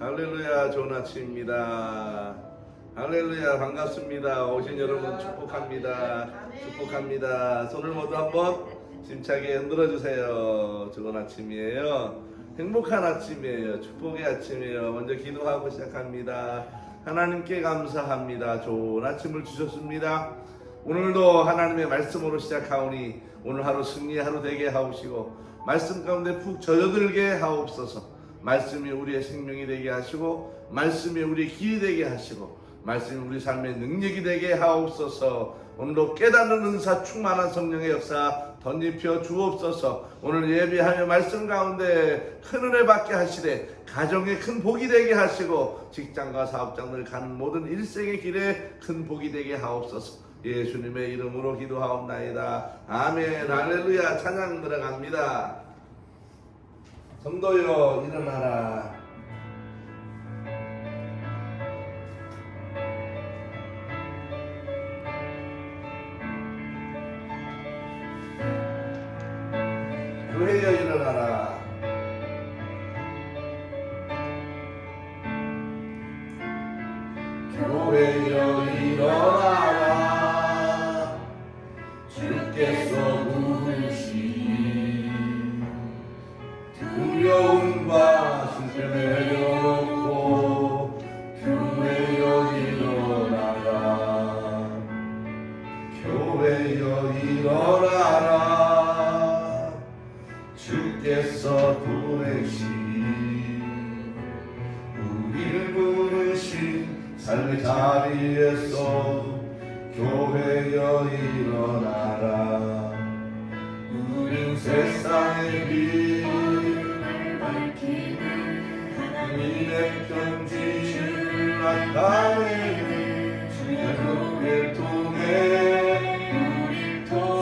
할렐루야, 좋은 아침입니다. 할렐루야, 반갑습니다. 오신 여러분 축복합니다. 축복합니다. 손을 모두 한번 힘차게 흔들어 주세요. 좋은 아침이에요. 행복한 아침이에요. 축복의 아침이에요. 먼저 기도하고 시작합니다. 하나님께 감사합니다. 좋은 아침을 주셨습니다. 오늘도 하나님의 말씀으로 시작하오니 오늘 하루 승리의 하루 되게 하옵시고 말씀 가운데 푹 젖어들게 하옵소서. 말씀이 우리의 생명이 되게 하시고 말씀이 우리의 길이 되게 하시고 말씀이 우리 삶의 능력이 되게 하옵소서. 오늘도 깨닫는 은사 충만한 성령의 역사 덧입혀 주옵소서. 오늘 예배하며 말씀 가운데 큰 은혜 받게 하시되 가정에 큰 복이 되게 하시고 직장과 사업장을 가는 모든 일생의 길에 큰 복이 되게 하옵소서. 예수님의 이름으로 기도하옵나이다. 아멘. 할렐루야. 찬양 들어갑니다. 성도여 일어나라. 교회여 일어나라. 교회여 일어나라. 주께서 부르시니 두려움과 슬픔을 덮고 교회여 일어나라. 교회여 일어나라. 주께서 부르시니 우리를 부르신 삶의 자리에서 교회여 일어나라. 우린 세상의 빛을 밝히는 하나님의 편지를 나타내는 주의 교회를 통해 우리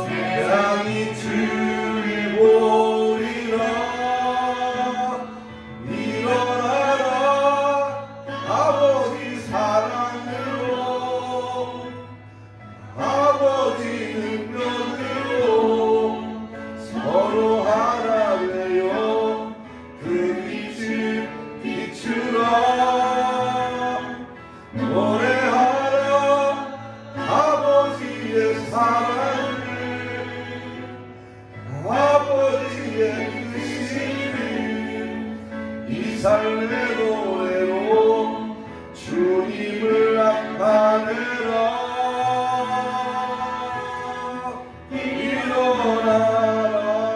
세상이 주를 보리라. 일어나라. 아버지 사랑으로 아버지 능력으로 서로 하나 되어 그 빛을 비추라. 노래하라. 아버지의 사랑을 아버지의 뜻을 이 삶의 노래로 주님을 나타내라.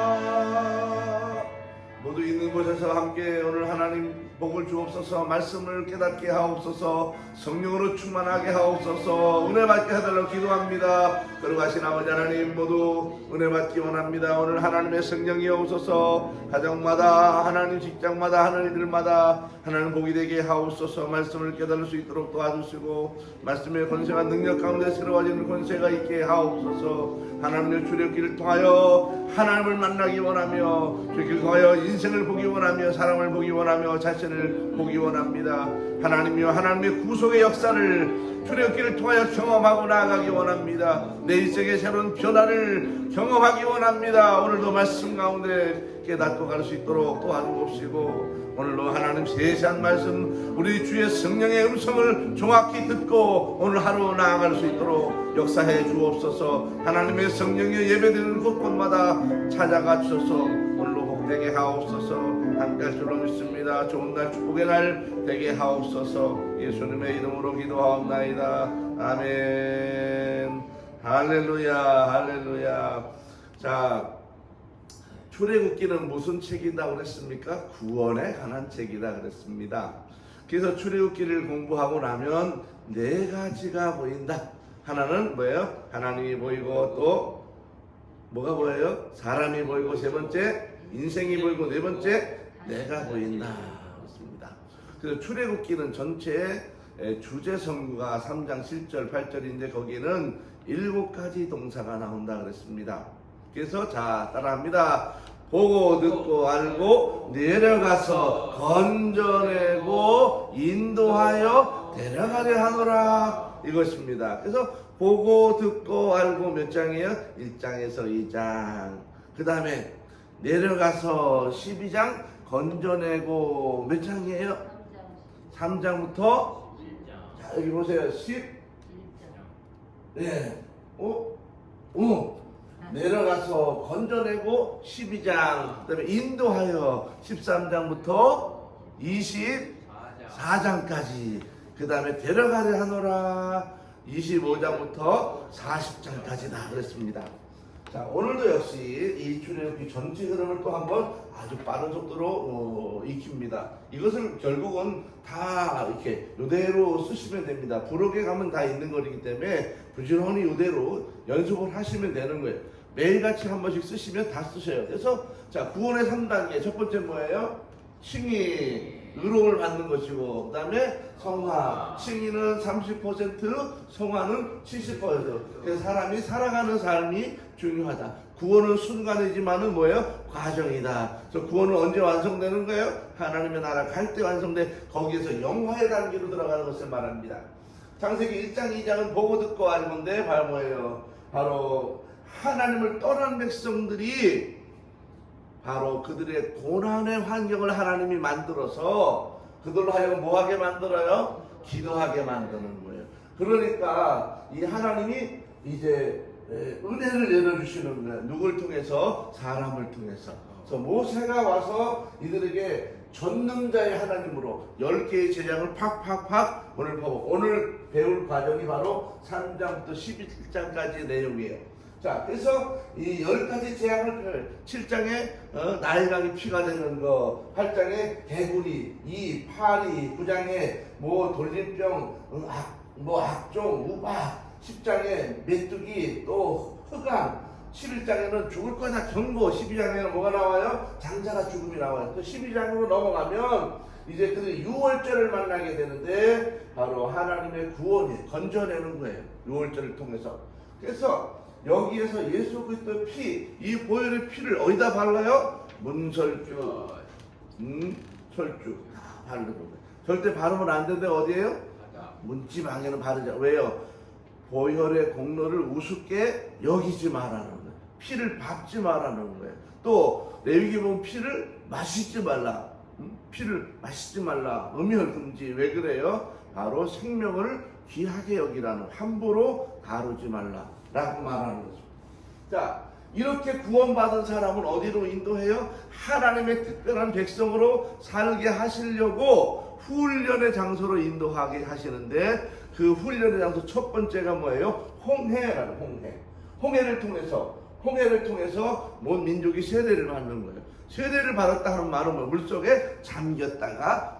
일어나라. 모두 있는 곳에서 함께 오늘 하나님 복을 주옵소서. 말씀을 깨닫게 하옵소서. 성령으로 충만하게 하옵소서. 은혜 받게 해달라고 기도합니다. 거룩하신 아버지 하나님, 모두 은혜 받기 원합니다. 오늘 하나님의 성령이 오소서. 가정마다 하나님, 직장마다 하는 이들마다 하나님 복이 되게 하옵소서. 말씀을 깨달을 수 있도록 도와주시고 말씀의 권세가 능력 가운데 새로워지는 권세가 있게 하옵소서. 하나님의 주력길을 통하여 하나님을 만나기 원하며 주길 통하여 인생을 보기 원하며 사람을 보기 원하며 자신을 보기 원합니다. 하나님이여 하나님의 구속의 역사를 출애굽기를 통하여 경험하고 나아가기 원합니다. 내 인생의 새로운 변화를 경험하기 원합니다. 오늘도 말씀 가운데 깨닫고 갈 수 있도록 도와주옵시고 오늘도 하나님 세세한 말씀 우리 주의 성령의 음성을 정확히 듣고 오늘 하루 나아갈 수 있도록 역사해 주옵소서. 하나님의 성령의 예배드리는 곳곳마다 찾아가 주셔서 오늘도 복되게 하옵소서. 함께 할 줄로 믿습니다. 좋은 날 축복의 날 되게 하옵소서. 예수님의 이름으로 기도하옵나이다. 아멘. 할렐루야. 할렐루야. 자, 출애굽기는 무슨 책이다 그랬습니까? 구원에 관한 책이다 그랬습니다. 그래서 출애굽기를 공부하고 나면 네 가지가 보인다. 하나는 뭐예요? 하나님이 보이고 또 뭐가 보여요? 사람이 보이고 세 번째 인생이 보이고 네 번째 내가 보인다 그렇습니다. 그래서 출애굽기는 전체 주제성구가 3장 7절 8절인데 거기는 7가지 동사가 나온다 그랬습니다. 그래서 자 따라합니다. 보고 듣고 알고 내려가서 건져내고 인도하여 데려가려 하노라 이것입니다. 그래서 보고 듣고 알고 몇 장이에요? 1장에서 2장. 그 다음에 내려가서 12장 건져내고 몇 장이에요? 3장부터 자, 여기 보세요. 10 네. 내려가서 건져내고 12장 그다음에 인도하여 13장부터 24장까지 그 다음에 데려가려 하노라 25장부터 40장까지다 그랬습니다. 자, 오늘도 역시 이 출애굽기 전체 흐름을 또 한번 아주 빠른 속도로 익힙니다. 이것을 결국은 다 이렇게 이대로 쓰시면 됩니다. 부록에 가면 다 있는 거기 때문에 부지런히 이대로 연습을 하시면 되는 거예요. 매일같이 한 번씩 쓰시면 다 쓰셔요. 그래서 자, 구원의 3단계 첫 번째 뭐예요? 칭의, 의로움을 받는 것이고 그 다음에 성화, 칭의는 30%, 성화는 70%. 그래서 사람이 살아가는 삶이 중요하다. 구원은 순간이지만은 뭐예요? 과정이다. 그래서 구원은 언제 완성되는 거예요? 하나님의 나라 갈 때 완성돼 거기에서 영화의 단계로 들어가는 것을 말합니다. 창세기 1장 2장은 보고 듣고 알건데 바로 뭐예요? 바로 하나님을 떠난 백성들이 바로 그들의 고난의 환경을 하나님이 만들어서 그들로 하여금 뭐하게 만들어요? 기도하게 만드는 거예요. 그러니까 이 하나님이 이제 은혜를 내려주시는 거예요. 누굴 통해서? 사람을 통해서. 그래서 모세가 와서 이들에게 전능자의 하나님으로 10개의 재앙을 팍팍팍 오늘 배울 과정이 바로 3장부터 11장까지의 내용이에요. 자, 그래서 이 10가지 재앙을 7장에 나일강이 피가 되는 거, 8장에 개구리, 파리, 9장에 뭐 돌림병, 악종, 우박, 10장에 메뚜기, 또 흑암, 11장에는 죽을 거다 경고, 12장에는 뭐가 나와요? 장자가 죽음이 나와요. 또 12장으로 넘어가면 이제 그들이 유월절을 만나게 되는데 바로 하나님의 구원이 건져내는 거예요. 유월절을 통해서. 그래서 여기에서 예수 그리스도의 피, 이 보혈의 피를 어디다 발라요? 문설주, 철주 다 바르는 거예요. 절대 바르면 안 되는데 어디에요? 문지방에는 바르자. 왜요? 보혈의 공로를 우습게 여기지 말라는 거예요. 피를 밟지 말라는 거예요. 또 레위기 보면 피를 마시지 말라. 피를 마시지 말라. 음혈 금지. 왜 그래요? 바로 생명을 귀하게 여기라는, 함부로 다루지 말라 라고 말하는 거죠. 자, 이렇게 구원받은 사람은 어디로 인도해요? 하나님의 특별한 백성으로 살게 하시려고 훈련의 장소로 인도하게 하시는데, 그 훈련의 장소 첫 번째가 뭐예요? 홍해라는 홍해를 통해서 온 민족이 세례를 받는 거예요. 세례를 받았다 하는 말은 뭐 물속에 잠겼다가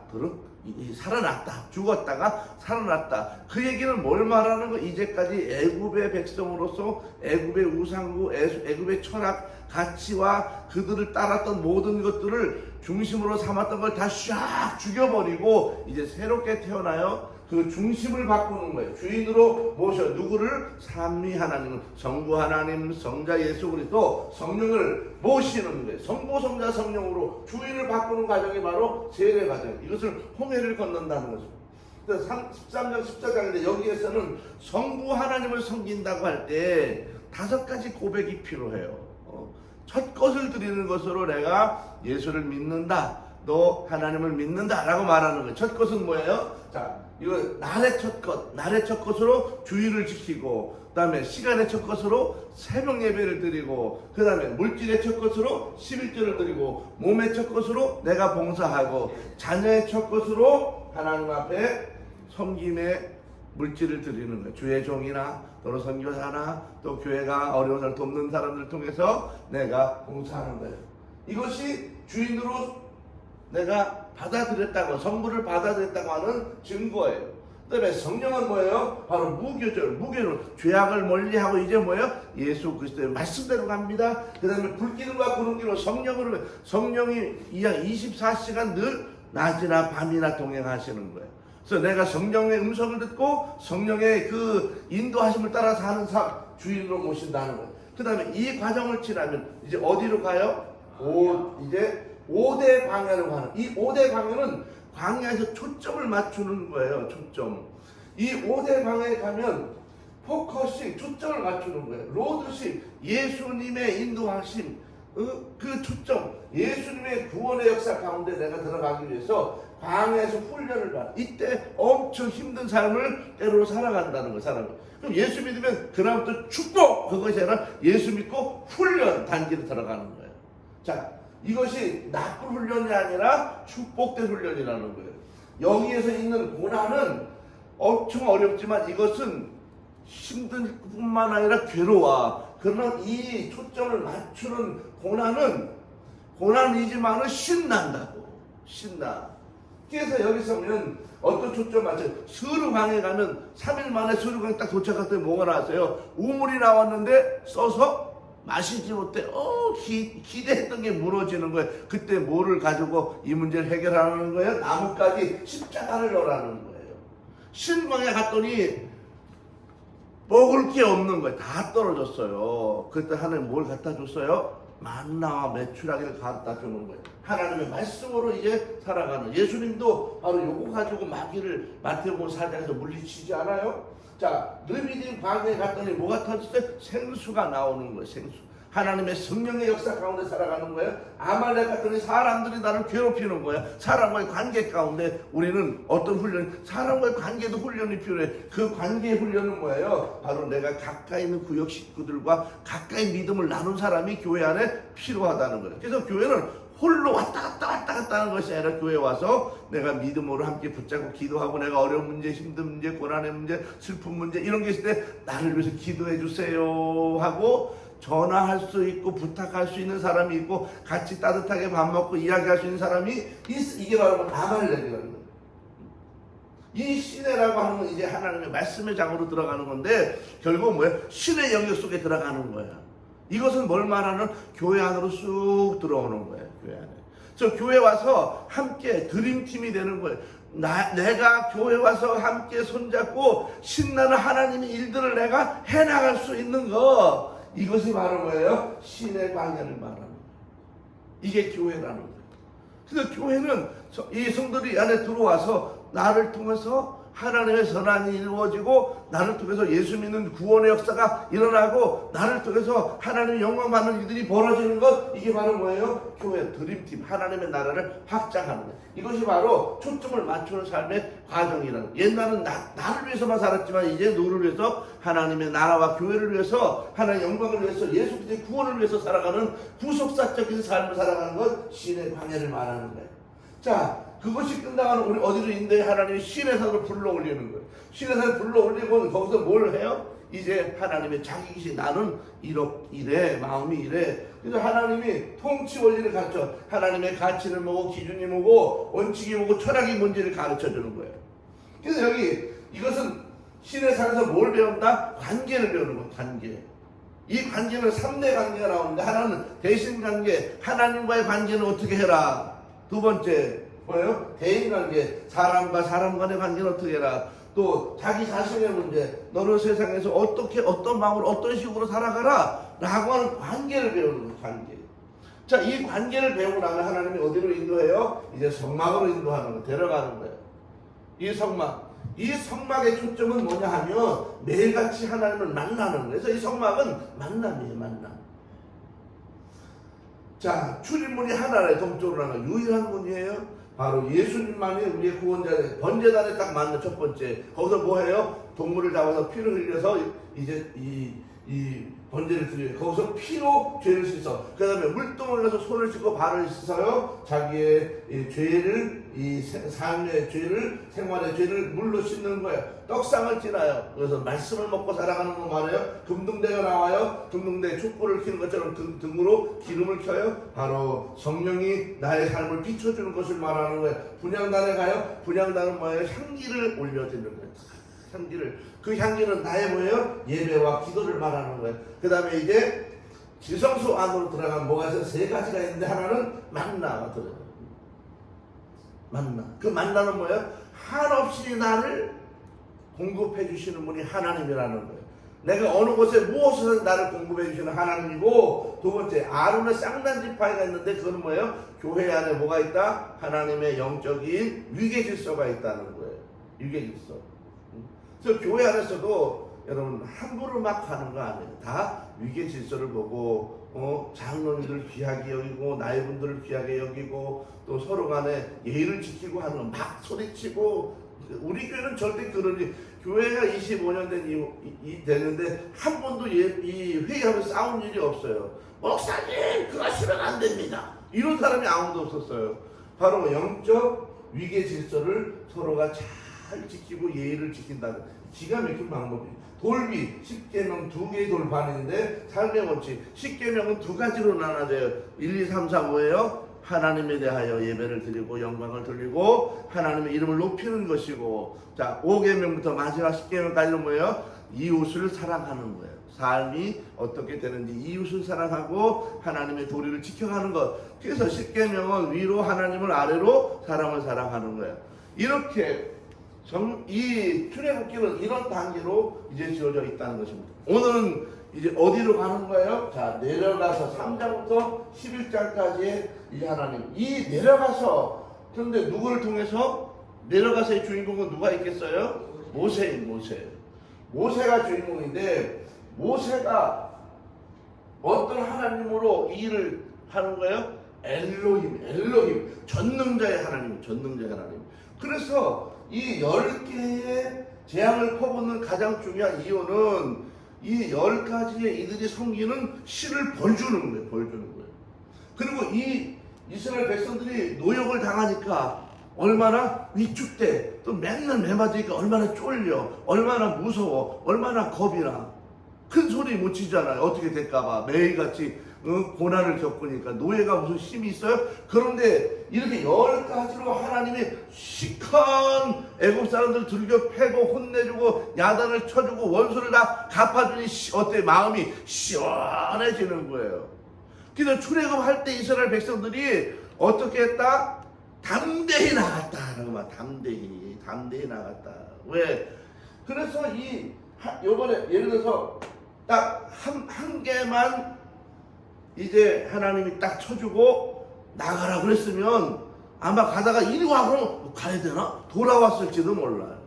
살아났다, 죽었다가 살아났다. 그 얘기는 뭘 말하는 거? 이제까지 애굽의 백성으로서 애굽의 우상구, 애굽의 철학, 가치와 그들을 따랐던 모든 것들을 중심으로 삼았던 걸 다 샥 죽여버리고 이제 새롭게 태어나요. 그 중심을 바꾸는 거예요. 주인으로 모셔. 누구를? 삼위 하나님, 성부 하나님, 성자 예수 그리스도, 성령을 모시는 거예요. 성부, 성자, 성령으로 주인을 바꾸는 과정이 바로 세례 과정. 이것을 홍해를 건넌다는 거죠. 그래서 13장 14장인데 여기에서는 성부 하나님을 섬긴다고 할 때 5가지 고백이 필요해요. 첫 것을 드리는 것으로 내가 예수를 믿는다, 너 하나님을 믿는다 라고 말하는 거예요. 첫 것은 뭐예요? 자, 이거 날의 첫 것으로 주의를 지키고, 그 다음에 시간의 첫 것으로 새벽 예배를 드리고, 그 다음에 물질의 첫 것으로 11조를 드리고, 몸의 첫 것으로 내가 봉사하고, 자녀의 첫 것으로 하나님 앞에 섬김의 물질을 드리는 거예요. 주의 종이나 또는 선교사나 또 교회가 어려운 사람 돕는 사람들을 통해서 내가 봉사하는 거예요. 이것이 주인으로 내가 받아들였다고, 성부를 받아들였다고 하는 증거예요. 그 다음에 성령은 뭐예요? 바로 무교는 죄악을 멀리하고 이제 뭐예요? 예수 그리스도의 말씀대로 갑니다. 그 다음에 불기름과 구름기로 성령이 이양 24시간 늘 낮이나 밤이나 동행하시는 거예요. 그래서 내가 성령의 음성을 듣고 성령의 그 인도하심을 따라 사는 삶, 주인으로 모신다는 거예요. 그 다음에 이 과정을 지나면 이제 어디로 가요? 이제 5대 광야로 가는, 이 5대 광야는 광야에서 초점을 맞추는 거예요. 초점. 이 5대 광야에 가면 포커싱, 초점을 맞추는 거예요. 로드십, 예수님의 인도하심, 그 초점, 예수님의 구원의 역사 가운데 내가 들어가기 위해서 광야에서 훈련을 받아. 이때 엄청 힘든 삶을 때로 살아간다는 거예요. 사람이. 그럼 예수 믿으면 그다음부터 축복, 그것이 아니라 예수 믿고 훈련 단계로 들어가는 거예요. 자, 이것이 나쁜 훈련이 아니라 축복된 훈련이라는 거예요. 여기에서 있는 고난은 엄청 어렵지만 이것은 힘든 뿐만 아니라 괴로워. 그러나 이 초점을 맞추는 고난이지만은 신난다고. 신나. 그래서 여기서 보면 어떤 초점 맞춰요? 스르강에 가면 3일 만에 스르강에 딱 도착할 때 뭐가 나왔어요? 우물이 나왔는데 써서 마시지 못해. 기대했던 게 무너지는 거예요. 그때 뭐를 가지고 이 문제를 해결하는 거예요? 나뭇가지 십자가를 넣으라는 거예요. 신광에 갔더니 먹을 게 없는 거예요. 다 떨어졌어요. 그때 하나님 뭘 갖다 줬어요? 만나와 메추라기를 갖다 주는 거예요. 하나님의 말씀으로 이제 살아가는. 예수님도 바로 요거 가지고 마귀를 마태복음 4장에서 물리치지 않아요? 자, 르비딤 광야에 갔더니 뭐가 터졌어요? 생수가 나오는 거예요. 생수. 하나님의 성령의 역사 가운데 살아가는 거예요. 아말렉 갔더니 사람들이 나를 괴롭히는 거예요. 사람과의 관계 가운데 우리는 어떤 훈련, 사람과의 관계도 훈련이 필요해. 그 관계의 훈련은 뭐예요? 바로 내가 가까이 있는 구역 식구들과 가까이 믿음을 나눈 사람이 교회 안에 필요하다는 거예요. 그래서 교회는 홀로 왔다 갔다 하는 것이 아니라 교회 와서 내가 믿음으로 함께 붙잡고 기도하고, 내가 어려운 문제, 힘든 문제, 고난의 문제, 슬픈 문제 이런 게 있을 때 나를 위해서 기도해 주세요 하고 전화할 수 있고 부탁할 수 있는 사람이 있고 같이 따뜻하게 밥 먹고 이야기할 수 있는 사람이 이게 바로 아말렉이라는 거예요. 이 시내라고 하는 건 이제 하나님의 말씀의 장으로 들어가는 건데 결국 뭐예요? 신의 영역 속에 들어가는 거예요. 이것은 뭘 말하는? 교회 안으로 쑥 들어오는 거예요. 교회 안에. 저 교회 와서 함께 드림팀이 되는 거예요. 내가 교회 와서 함께 손잡고 신나는 하나님의 일들을 내가 해나갈 수 있는 거, 이것이 바로 뭐예요? 신의 광야를 말하는 거예요. 이게 교회라는 거예요. 그래서 교회는 이 성도들이 안에 들어와서 나를 통해서 하나님의 선한이 이루어지고, 나를 통해서 예수 믿는 구원의 역사가 일어나고, 나를 통해서 하나님의 영광 받는 일들이 벌어지는 것, 이게 바로 뭐예요? 교회 드림팀, 하나님의 나라를 확장하는 거예요. 이것이 바로 초점을 맞추는 삶의 과정이라는 거예요. 옛날은 나를 위해서만 살았지만 이제 누구를 위해서? 하나님의 나라와 교회를 위해서, 하나님의 영광을 위해서, 예수 그리스도의 구원을 위해서 살아가는 구속사적인 삶을 살아가는 것, 신의 광야를 말하는 거예요. 자, 그것이 끝나가는 우리 어디로 인도해? 하나님이 시내산으로 불러 올리는 거예요. 시내산을 불러 올리고 거기서 뭘 해요? 이제 하나님의 자기이신 나는 이래, 마음이 이래. 그래서 하나님이 통치 원리를 가르쳐, 하나님의 가치를 뭐고, 기준이 뭐고, 원칙이 뭐고, 철학이 뭔지를 가르쳐 주는 거예요. 그래서 여기 이것은 시내산에서 뭘 배운다? 관계를 배우는 거예요. 관계. 이 관계는 3대 관계가 나오는데, 하나는 대신 관계, 하나님과의 관계는 어떻게 해라. 두 번째 뭐예요? 대인관계, 사람과 사람 간의 관계는 어떻게 해라. 또 자기 자신의 문제, 너는 세상에서 어떻게, 어떤 마음으로, 어떤 식으로 살아가라 라고 하는 관계를 배우는 거예요. 관계. 자, 이 관계를 배우고 나면 하나님이 어디로 인도해요? 이제 성막으로 인도하는 거예요. 데려가는 거예요. 이 성막의 초점은 뭐냐 하면 매일같이 하나님을 만나는 거예요. 그래서 이 성막은 만남이에요. 만남. 자, 출입문이 하나래. 동쪽으로 나가 유일한 문이에요. 바로 예수님만이 우리의 구원자의 번제단에 딱 맞는 첫 번째. 거기서 뭐 해요? 동물을 잡아서 피를 흘려서 이제 이 번제를 드려요. 거기서 피로 죄를 씻어. 그 다음에 물동을 넣어서 손을 씻고 발을 씻어요. 자기의 죄를, 이 삶의 죄를, 생활의 죄를 물로 씻는 거예요. 떡상을 지나요. 그래서 말씀을 먹고 살아가는 거 말해요. 금등대가 나와요. 금등대에 촛불을 켜는 것처럼 등으로 기름을 켜요. 바로 성령이 나의 삶을 비춰주는 것을 말하는 거예요. 분향단에 가요. 분향단은 뭐예요? 향기를 올려드리는 거예요. 향기를. 그 향기는 나의 뭐예요? 예배와 기도를 말하는 거예요. 그 다음에 이제 지성소 안으로 들어가면 뭐가 있어요? 세 가지가 있는데 하나는 만나가 들어가요. 만나. 그 만나는 뭐예요? 한없이 나를 공급해 주시는 분이 하나님이라는 거예요. 내가 어느 곳에 무엇을 나를 공급해 주시는 하나님이고, 두 번째 아론의 쌍난 지파이가 있는데 그건 뭐예요? 교회 안에 뭐가 있다? 하나님의 영적인 위계 질서가 있다는 거예요. 위계 질서. 그래서 교회 안에서도 여러분 함부로 막 하는 거 아니에요. 다 위계 질서를 보고 장로님들 귀하게 여기고 나이분들을 귀하게 여기고 또 서로 간에 예의를 지키고 하는 거 막 소리치고. 우리 교회는 절대 그러니 교회가 25년 됐는데 한 번도 이 회의하면서 싸운 일이 없어요. 목사님 그거 하시면 안 됩니다. 이런 사람이 아무도 없었어요. 바로 영적 위계 질서를 서로가 잘 지키고 예의를 지킨다는 기가 막힌 방법이에요. 돌비 10계명 2개의 돌반인데 삶의 원칙 10계명은 2가지로 나눠져요. 1, 2, 3, 4, 5예요. 하나님에 대하여 예배를 드리고 영광을 돌리고 하나님의 이름을 높이는 것이고, 자 5계명부터 마지막 10계명까지는 뭐예요? 이웃을 사랑하는 거예요. 삶이 어떻게 되는지 이웃을 사랑하고 하나님의 도리를 지켜가는 것. 그래서 10계명은 위로 하나님을, 아래로 사람을 사랑하는 거예요. 이렇게 이 출애굽기는 이런 단계로 이제 지어져 있다는 것입니다. 오늘은 이제 어디로 가는 거예요? 자, 내려가서 3장부터 11장까지의 이 하나님, 이 내려가서, 그런데 누구를 통해서? 내려가서의 주인공은 누가 있겠어요? 모세가 주인공인데, 모세가 어떤 하나님으로 이 일을 하는 거예요? 엘로힘, 전능자의 하나님. 그래서 이 10개의 재앙을 퍼붓는 가장 중요한 이유는 이 10가지의 이들이 섬기는 신을 벌주는 거예요. 그리고 이 이스라엘 백성들이 노역을 당하니까 얼마나 위축돼, 또 맨날 매맞으니까 얼마나 쫄려, 얼마나 무서워, 얼마나 겁이 나. 큰 소리 못 치잖아요. 어떻게 될까봐 매일같이 고난을 겪으니까. 노예가 무슨 힘이 있어요? 그런데 이렇게 10가지로 하나님이 시큰 애굽 사람들 들겨 패고 혼내주고 야단을 쳐주고 원수를 다 갚아주니 어때? 마음이 시원해지는 거예요. 그래서 출애굽할 때 이스라엘 백성들이 어떻게 했다? 담대히 나갔다. 담대히 나갔다. 왜? 그래서 요번에 예를 들어서 딱 한 개만 이제 하나님이 딱 쳐주고 나가라 그랬으면 아마 가다가 이리 와 그러면 가야 되나? 돌아왔을지도 몰라요.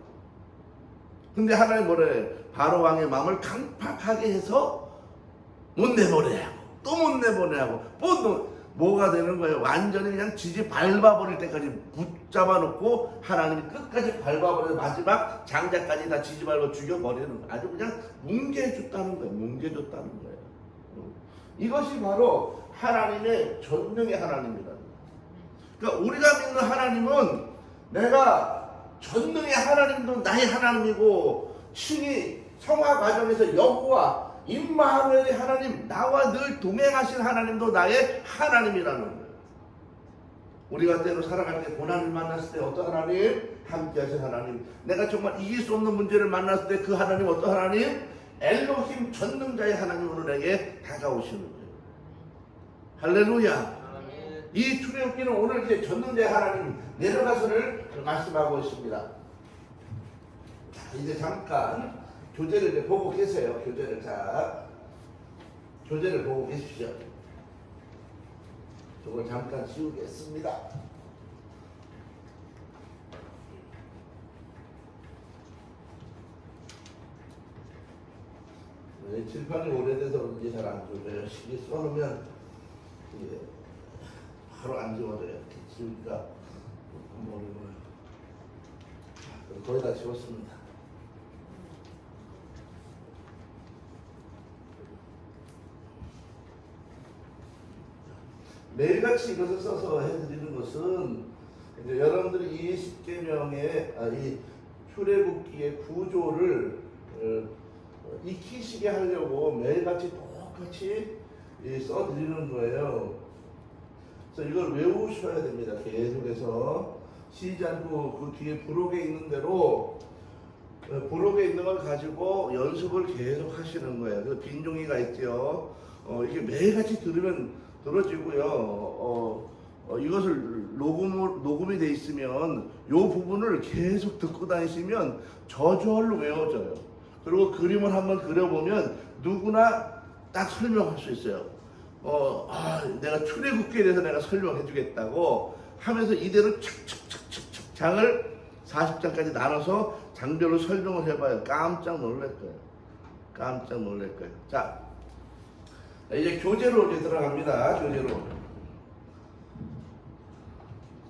근데 하나님 뭐래? 바로 왕의 마음을 강팍하게 해서 못 내보내야 하고 또 못 내보내야 하고 뭐가 되는 거예요? 완전히 그냥 지지 밟아버릴 때까지 붙잡아 놓고 하나님이 끝까지 밟아버려서 마지막 장자까지 다 지지 밟아 죽여버리는 거예요. 아주 그냥 뭉개줬다는 거예요. 이것이 바로 하나님의 전능의 하나님이라는 거예요. 그러니까 우리가 믿는 하나님은 내가 전능의 하나님도 나의 하나님이고, 친히 성화 과정에서 여호와 임마누엘의 하나님, 나와 늘 동행하신 하나님도 나의 하나님이라는 거예요. 우리가 때로 살아갈 때 고난을 만났을 때 어떤 하나님? 함께 하신 하나님. 내가 정말 이길 수 없는 문제를 만났을 때 그 하나님 어떤 하나님? 엘로힘 전능자의 하나님으로 내게 다가오시는 거예요. 할렐루야. 이 출애굽기는 오늘 이제 전능자의 하나님 내려가서를 말씀하고 있습니다. 자, 이제 잠깐 교재를 이제 보고 계세요. 교재를 보고 계십시오. 저걸 잠깐 지우겠습니다. 칠판이 오래돼서 그런지 잘 안 지워져요. 시계 써놓으면 이게 바로 안 지워져요. 이렇게 지우니까 모르고요. 거의 다 지웠습니다. 매일같이 이것을 써서 해드리는 것은 이제 여러분들이 이 10계명의 이 출애굽기의 구조를 익히시게 하려고 매일같이 똑같이 써드리는 거예요. 그래서 이걸 외우셔야 됩니다. 계속해서 쉬지 않고 그 뒤에 부록에 있는 대로 부록에 있는 걸 가지고 연습을 계속 하시는 거예요. 그래서 빈종이가 있죠. 이게 매일같이 들으면 들어지고요. 이것을 녹음이 돼 있으면 이 부분을 계속 듣고 다니시면 저절로 외워져요. 그리고 그림을 한번 그려보면 누구나 딱 설명할 수 있어요. 내가 출애굽기에 대해서 내가 설명해 주겠다고 하면서 이대로 착착착착착 장을 40장까지 나눠서 장별로 설명을 해봐요. 깜짝 놀랄 거예요. 깜짝 놀랄 거예요. 자, 이제 교재로 이제 들어갑니다. 교재로.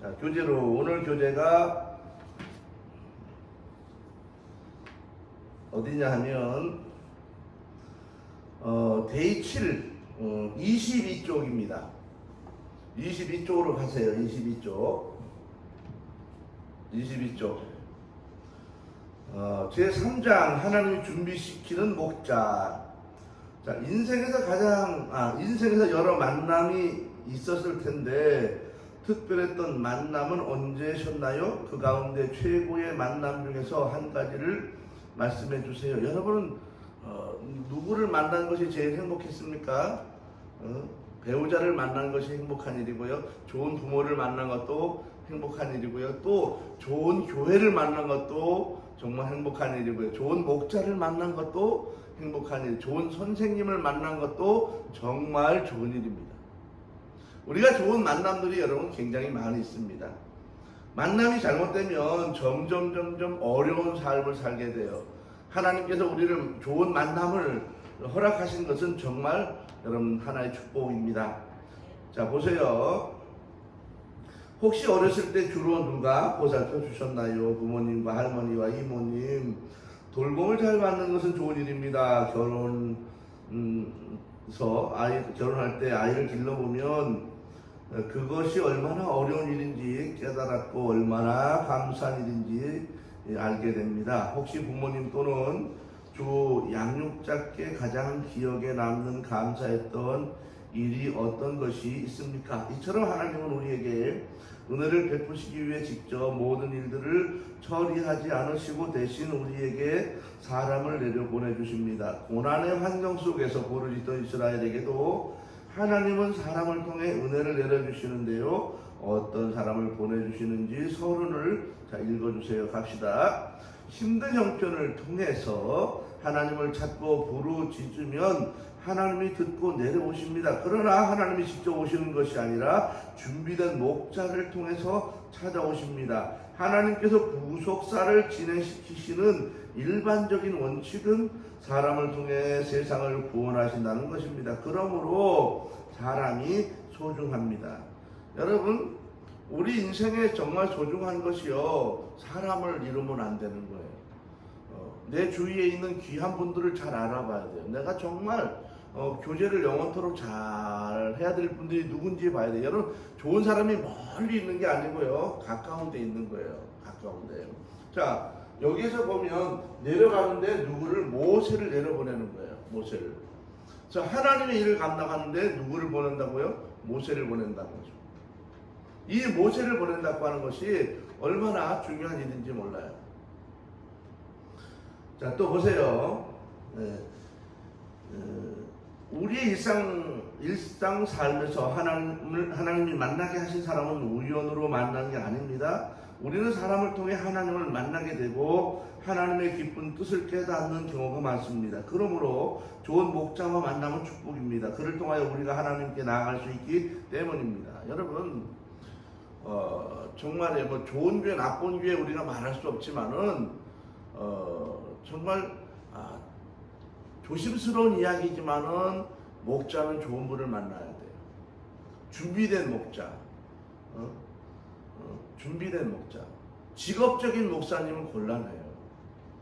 자, 교재로 오늘 교재가 어디냐 하면 데이 7 22쪽입니다. 22쪽으로 가세요. 22쪽. 22쪽. 제3장 하나님이 준비시키는 목자. 자, 인생에서 여러 만남이 있었을 텐데 특별했던 만남은 언제셨나요? 그 가운데 최고의 만남 중에서 한 가지를 말씀해 주세요. 여러분은 누구를 만난 것이 제일 행복했습니까? 배우자를 만난 것이 행복한 일이고요. 좋은 부모를 만난 것도 행복한 일이고요. 또 좋은 교회를 만난 것도 정말 행복한 일이고요. 좋은 목자를 만난 것도 행복한 일, 좋은 선생님을 만난 것도 정말 좋은 일입니다. 우리가 좋은 만남들이 여러분 굉장히 많이 있습니다. 만남이 잘못되면 점점 어려운 삶을 살게 돼요. 하나님께서 우리를 좋은 만남을 허락하신 것은 정말 여러분 하나의 축복입니다. 자, 보세요. 혹시 어렸을 때 주로 누가 보살펴 주셨나요? 부모님과 할머니와 이모님. 돌봄을 잘 받는 것은 좋은 일입니다. 결혼할 때 아이를 길러보면 그것이 얼마나 어려운 일인지 깨달았고 얼마나 감사한 일인지 알게 됩니다. 혹시 부모님 또는 주 양육자께 가장 기억에 남는 감사했던 일이 어떤 것이 있습니까? 이처럼 하나님은 우리에게 은혜를 베푸시기 위해 직접 모든 일들을 처리하지 않으시고 대신 우리에게 사람을 내려보내 주십니다. 고난의 환경 속에서 부르짖던 이스라엘에게도 하나님은 사람을 통해 은혜를 내려주시는데요. 어떤 사람을 보내주시는지 서론을 읽어주세요. 갑시다. 힘든 형편을 통해서 하나님을 찾고 부르짖으면 하나님이 듣고 내려오십니다. 그러나 하나님이 직접 오시는 것이 아니라 준비된 목자를 통해서 찾아오십니다. 하나님께서 구속사를 진행시키시는 일반적인 원칙은 사람을 통해 세상을 구원하신다는 것입니다. 그러므로 사람이 소중합니다. 여러분, 우리 인생에 정말 소중한 것이요, 사람을 잃으면 안 되는 거예요. 내 주위에 있는 귀한 분들을 잘 알아봐야 돼요. 내가 정말 교제를 영원토록 잘 해야 될 분들이 누군지 봐야 돼요. 여러분, 좋은 사람이 멀리 있는 게 아니고요, 가까운 데 있는 거예요. 가까운 데요. 자, 여기서 보면 내려가는데 누구를, 모세를 내려보내는 거예요. 모세를. 자, 하나님의 일을 감당하는데 누구를 보낸다고요? 모세를 보낸다는 거죠. 이 모세를 보낸다고 하는 것이 얼마나 중요한 일인지 몰라요. 자, 또 보세요. 우리의 일상 삶에서 하나님이 만나게 하신 사람은 우연으로 만난 게 아닙니다. 우리는 사람을 통해 하나님을 만나게 되고 하나님의 깊은 뜻을 깨닫는 경우가 많습니다. 그러므로 좋은 목자와 만나면 축복입니다. 그를 통하여 우리가 하나님께 나아갈 수 있기 때문입니다. 여러분, 정말 뭐 좋은 교회, 나쁜 교회 우리가 말할 수 없지만은 정말 조심스러운 이야기지만은 목자는 좋은 분을 만나야 돼요. 준비된 목자. 준비된 목자. 직업적인 목사님은 곤란해요.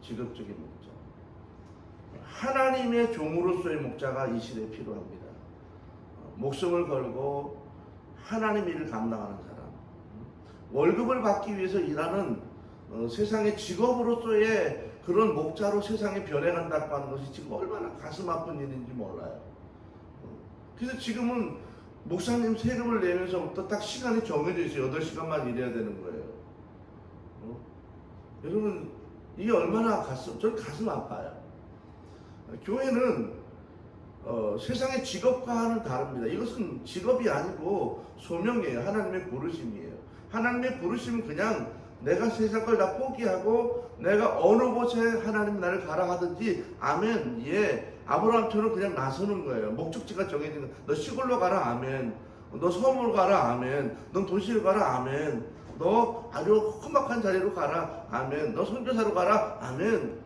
직업적인 목자. 하나님의 종으로서의 목자가 이 시대에 필요합니다. 목숨을 걸고 하나님 일을 감당하는 사람. 월급을 받기 위해서 일하는 세상의 직업으로서의 그런 목자로 세상에 변해간다고 하는 것이 지금 얼마나 가슴 아픈 일인지 몰라요. 그래서 지금은 목사님 세금을 내면서부터 딱 시간이 정해져 있어요. 8시간만 일해야 되는 거예요. 여러분, 이게 얼마나 저는 가슴 아파요. 교회는 세상의 직업과는 다릅니다. 이것은 직업이 아니고 소명이에요. 하나님의 부르심이에요. 하나님의 부르심은 그냥 내가 세상 걸 다 포기하고 내가 어느 곳에 하나님 나를 가라 하든지 아멘, 예, 아브라함처럼 그냥 나서는 거예요. 목적지가 정해진 거예요. 너 시골로 가라, 아멘. 너 섬으로 가라, 아멘. 너 도시로 가라, 아멘. 너 아주 험악한 자리로 가라, 아멘. 너 선교사로 가라, 아멘.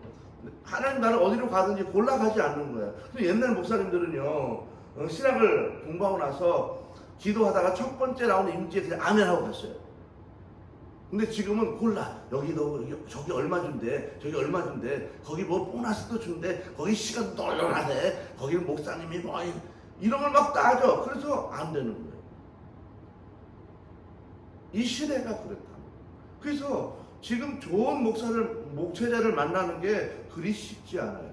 하나님 나를 어디로 가든지 골라가지 않는 거예요. 옛날 목사님들은요, 신학을 공부하고 나서 기도하다가 첫 번째 나오는 임지에 그냥 아멘 하고 갔어요. 근데 지금은 골라. 저기 얼마 준대. 저기 얼마 준대. 거기 뭐 보너스도 준대. 거기 시간도 널널하대. 거기는 목사님이 뭐 이런 걸 막 따져. 그래서 안 되는 거예요. 이 시대가 그렇다. 그래서 지금 좋은 목회자를 만나는 게 그리 쉽지 않아요.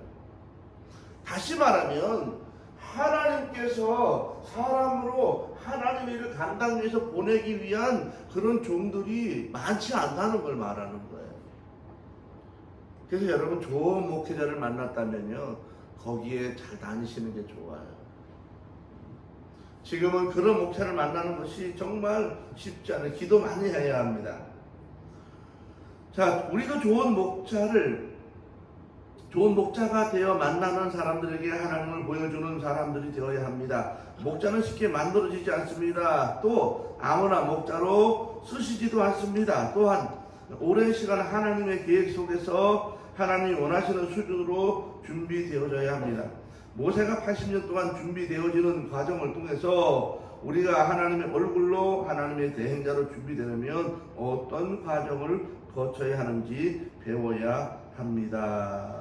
다시 말하면 하나님께서 사람으로 하나님의 일을 감당하기 위해서 보내기 위한 그런 종들이 많지 않다는 걸 말하는 거예요. 그래서 여러분 좋은 목회자를 만났다면요, 거기에 잘 다니시는 게 좋아요. 지금은 그런 목회자를 만나는 것이 정말 쉽지 않아요. 기도 많이 해야 합니다. 자, 우리도 좋은 목자가 되어 만나는 사람들에게 하나님을 보여주는 사람들이 되어야 합니다. 목자는 쉽게 만들어지지 않습니다. 또 아무나 목자로 쓰시지도 않습니다. 또한 오랜 시간 하나님의 계획 속에서 하나님이 원하시는 수준으로 준비되어져야 합니다. 모세가 80년 동안 준비되어지는 과정을 통해서 우리가 하나님의 얼굴로 하나님의 대행자로 준비되려면 어떤 과정을 거쳐야 하는지 배워야 합니다.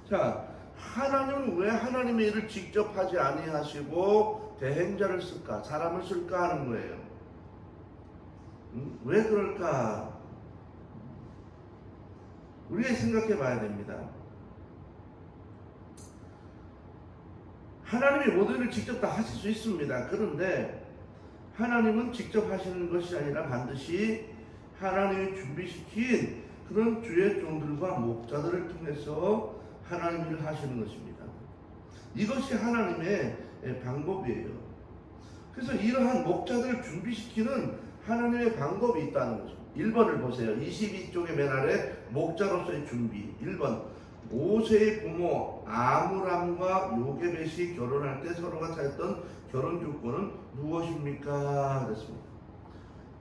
자, 하나님은 왜 하나님의 일을 직접 하지 아니하시고 대행자를 쓸까? 사람을 쓸까 하는 거예요. 왜 그럴까? 우리가 생각해 봐야 됩니다. 하나님이 모든 일을 직접 다 하실 수 있습니다. 그런데 하나님은 직접 하시는 것이 아니라 반드시 하나님이 준비시킨 그런 주의 종들과 목자들을 통해서 하나님 일을 하시는 것입니다. 이것이 하나님의 방법이에요. 그래서 이러한 목자들을 준비시키는 하나님의 방법이 있다는 것입니다. 1번을 보세요. 22쪽의 맨 아래 목자로서의 준비. 1번, 모세의 부모 아므람과 요게벳이 결혼할 때 서로가 찾았던 결혼 조건은 무엇입니까? 그랬습니다.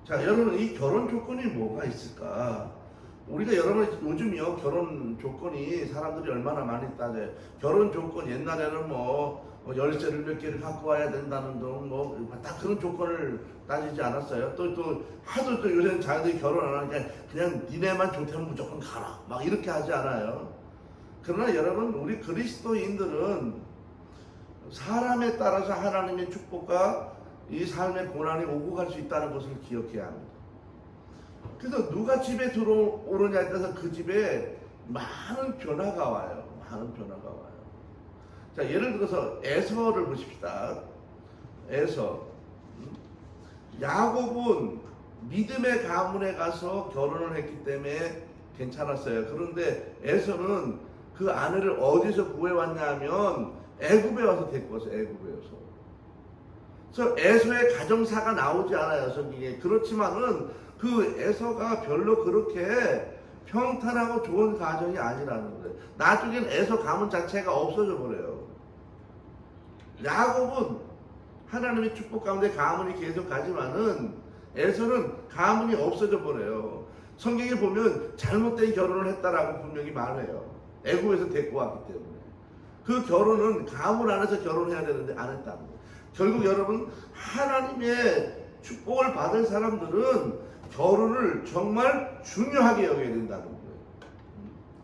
자, 여러분, 이 결혼 조건이 뭐가 있을까? 우리가 여러분 요즘이요, 결혼 조건이 사람들이 얼마나 많이 따져요. 결혼 조건 옛날에는 열쇠를 몇 개를 갖고 와야 된다는 등 다 그런 조건을 따지지 않았어요. 또 하도 또 요새는 자녀들이 결혼 안 하니까 그냥 니네만 좋다면 무조건 가라 막 이렇게 하지 않아요. 그러나 여러분, 우리 그리스도인들은 사람에 따라서 하나님의 축복과 이 삶의 고난이 오고 갈 수 있다는 것을 기억해야 합니다. 그래서 누가 집에 들어오느냐에 따라서 그 집에 많은 변화가 와요. 많은 변화가 와요. 자, 예를 들어서 에서를 보십시다. 에서. 야곱은 믿음의 가문에 가서 결혼을 했기 때문에 괜찮았어요. 그런데 에서는 그 아내를 어디서 구해왔냐 하면 애굽에 와서 데리고 왔어요. 애굽에 와서. 그래서 에서의 가정사가 나오지 않아요, 성경에. 그렇지만은 그 에서가 별로 그렇게 평탄하고 좋은 가정이 아니라는 거예요. 나중엔 에서 가문 자체가 없어져 버려요. 야곱은 하나님의 축복 가운데 가문이 계속 가지만은 에서는 가문이 없어져 버려요. 성경에 보면 잘못된 결혼을 했다라고 분명히 말해요. 애굽에서 데리고 왔기 때문에. 그 결혼은 가문 안에서 결혼해야 되는데 안 했다는 거예요. 결국 여러분, 하나님의 축복을 받은 사람들은 결혼을 정말 중요하게 여겨야 된다는 거예요.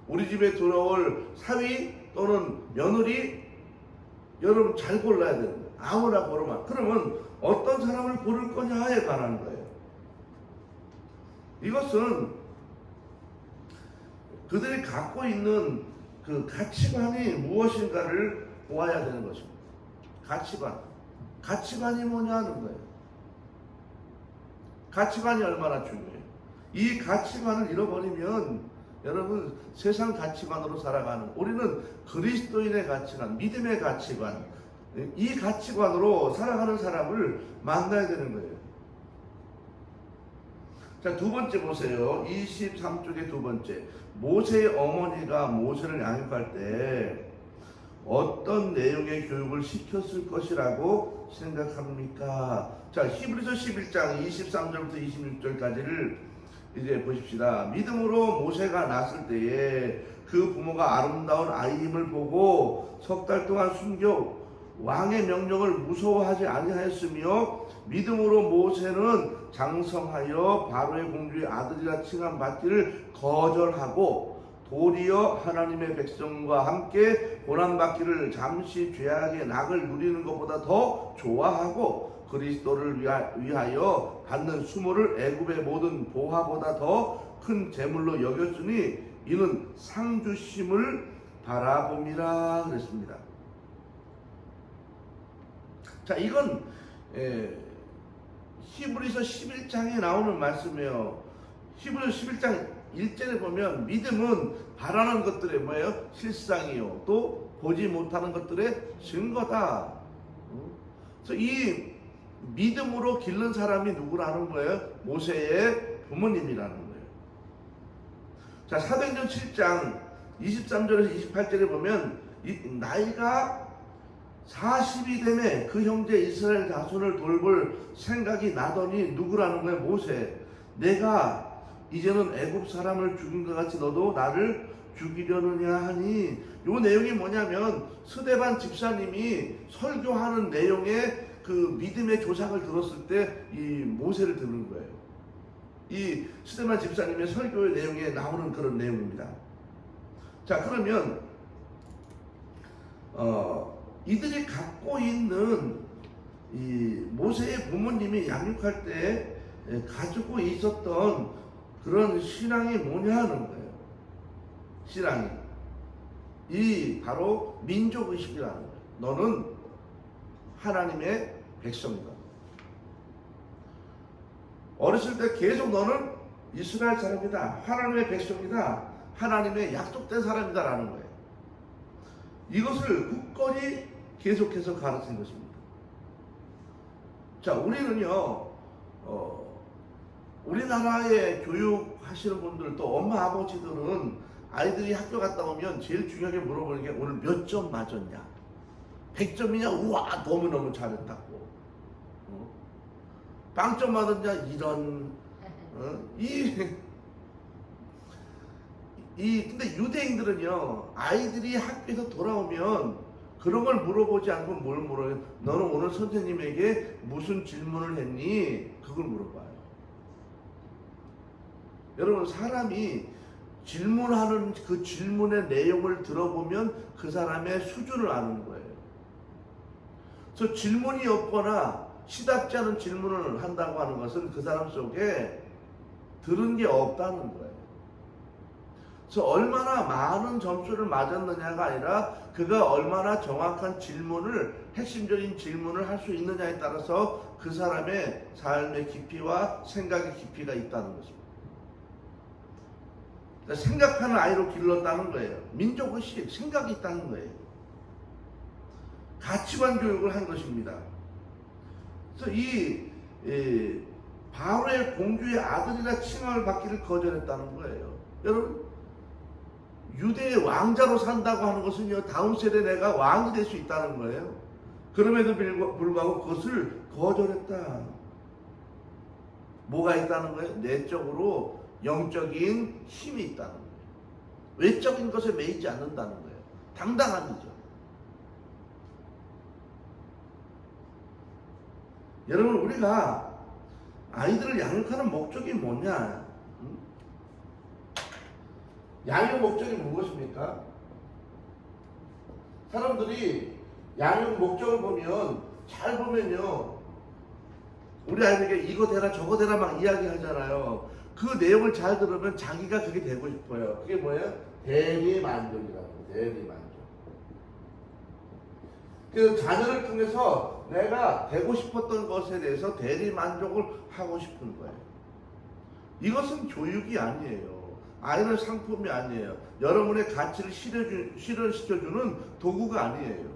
우리 집에 들어올 사위 또는 며느리, 여러분 잘 골라야 되는 거예요. 아무나 고르면. 그러면 어떤 사람을 고를 거냐에 관한 거예요. 이것은 그들이 갖고 있는 그 가치관이 무엇인가를 보아야 되는 것입니다. 가치관이 뭐냐 하는 거예요. 가치관이 얼마나 중요해요. 이 가치관을 잃어버리면 여러분 세상 가치관으로 살아가는, 우리는 그리스도인의 가치관, 믿음의 가치관, 이 가치관으로 살아가는 사람을 만나야 되는 거예요. 자, 두 번째 보세요. 23쪽의 두 번째. 모세의 어머니가 모세를 양육할 때 어떤 내용의 교육을 시켰을 것이라고 생각합니까? 자, 히브리서 11장 23절부터 26절까지를 이제 보십시다. 믿음으로 모세가 낳았을 때에 그 부모가 아름다운 아이임을 보고 석 달 동안 숨겨 왕의 명령을 무서워하지 아니하였으며 믿음으로 모세는 장성하여 바로의 공주의 아들이라 칭함받기를 거절하고 도리어 하나님의 백성과 함께 고난받기를 잠시 죄악의 낙을 누리는 것보다 더 좋아하고 그리스도를 위하여 받는 수모를 애굽의 모든 보화보다 더 큰 재물로 여겼으니 이는 상 주심을 바라봅니다 그랬습니다. 자, 이건 히브리서 11장에 나오는 말씀이에요. 히브리서 11장 1절에 보면 믿음은 바라는 것들의 뭐예요? 실상이요. 또 보지 못하는 것들의 증거다. 그래서 이 믿음으로 기른 사람이 누구라는 거예요? 모세의 부모님이라는 거예요. 자, 사도행전 7장 23절에서 28절에 보면 나이가 40이 되매 그 형제 이스라엘 자손을 돌볼 생각이 나더니 누구라는 거예요? 모세. 내가 이제는 애굽 사람을 죽인 것 같이 너도 나를 죽이려느냐 하니, 요 내용이 뭐냐면 스데반 집사님이 설교하는 내용의 그 믿음의 조상을 들었을 때 이 모세를 듣는 거예요. 이 스데반 집사님의 설교의 내용에 나오는 그런 내용입니다. 자, 그러면 이들이 갖고 있는 이 모세의 부모님이 양육할 때 가지고 있었던 그런 신앙이 뭐냐 하는 거예요. 신앙이 이 바로 민족의식이라는 거예요. 너는 하나님의 백성이다. 어렸을 때 계속 너는 이스라엘 사람이다, 하나님의 백성이다, 하나님의 약속된 사람이다 라는 거예요. 이것을 굳건히 계속해서 가르친 것입니다. 자, 우리는요 우리나라에 교육하시는 분들, 또 엄마 아버지들은 아이들이 학교 갔다 오면 제일 중요하게 물어보는 게 오늘 몇 점 맞았냐, 100점이냐, 우와 너무너무 잘했다고, 빵점 맞았냐, 이런 근데 유대인들은요, 아이들이 학교에서 돌아오면 그런 걸 물어보지 않고 뭘 물어요? 너는 오늘 선생님에게 무슨 질문을 했니? 그걸 물어봐요. 여러분, 사람이 질문하는 그 질문의 내용을 들어보면 그 사람의 수준을 아는 거예요. 그래서 질문이 없거나 시답지 않은 질문을 한다고 하는 것은 그 사람 속에 들은 게 없다는 거예요. 그래서 얼마나 많은 점수를 맞았느냐가 아니라 그가 얼마나 정확한 질문을, 핵심적인 질문을 할 수 있느냐에 따라서 그 사람의 삶의 깊이와 생각의 깊이가 있다는 것입니다. 생각하는 아이로 길렀다는 거예요. 민족의식, 생각이 있다는 거예요. 가치관 교육을 한 것입니다. 그래서 이 바로의 공주의 아들이라 칭함을 받기를 거절했다는 거예요. 여러분, 유대의 왕자로 산다고 하는 것은요, 다음 세대 내가 왕이 될 수 있다는 거예요. 그럼에도 불구하고 그것을 거절했다. 뭐가 있다는 거예요? 내적으로 영적인 힘이 있다는 거예요. 외적인 것에 매이지 않는다는 거예요. 당당함이죠. 여러분, 우리가 아이들을 양육하는 목적이 뭐냐? 양육 목적이 무엇입니까? 사람들이 양육 목적을 보면, 잘 보면요, 우리 아이들에게 이거 되라 저거 되라 막 이야기하잖아요. 그 내용을 잘 들으면 자기가 그게 되고 싶어요. 그게 뭐예요? 대리만족이라고. 대리만족. 그래서 자녀를 통해서 내가 되고 싶었던 것에 대해서 대리만족을 하고 싶은 거예요. 이것은 교육이 아니에요. 아이는 상품이 아니에요. 여러분의 가치를 실현시켜주는 도구가 아니에요.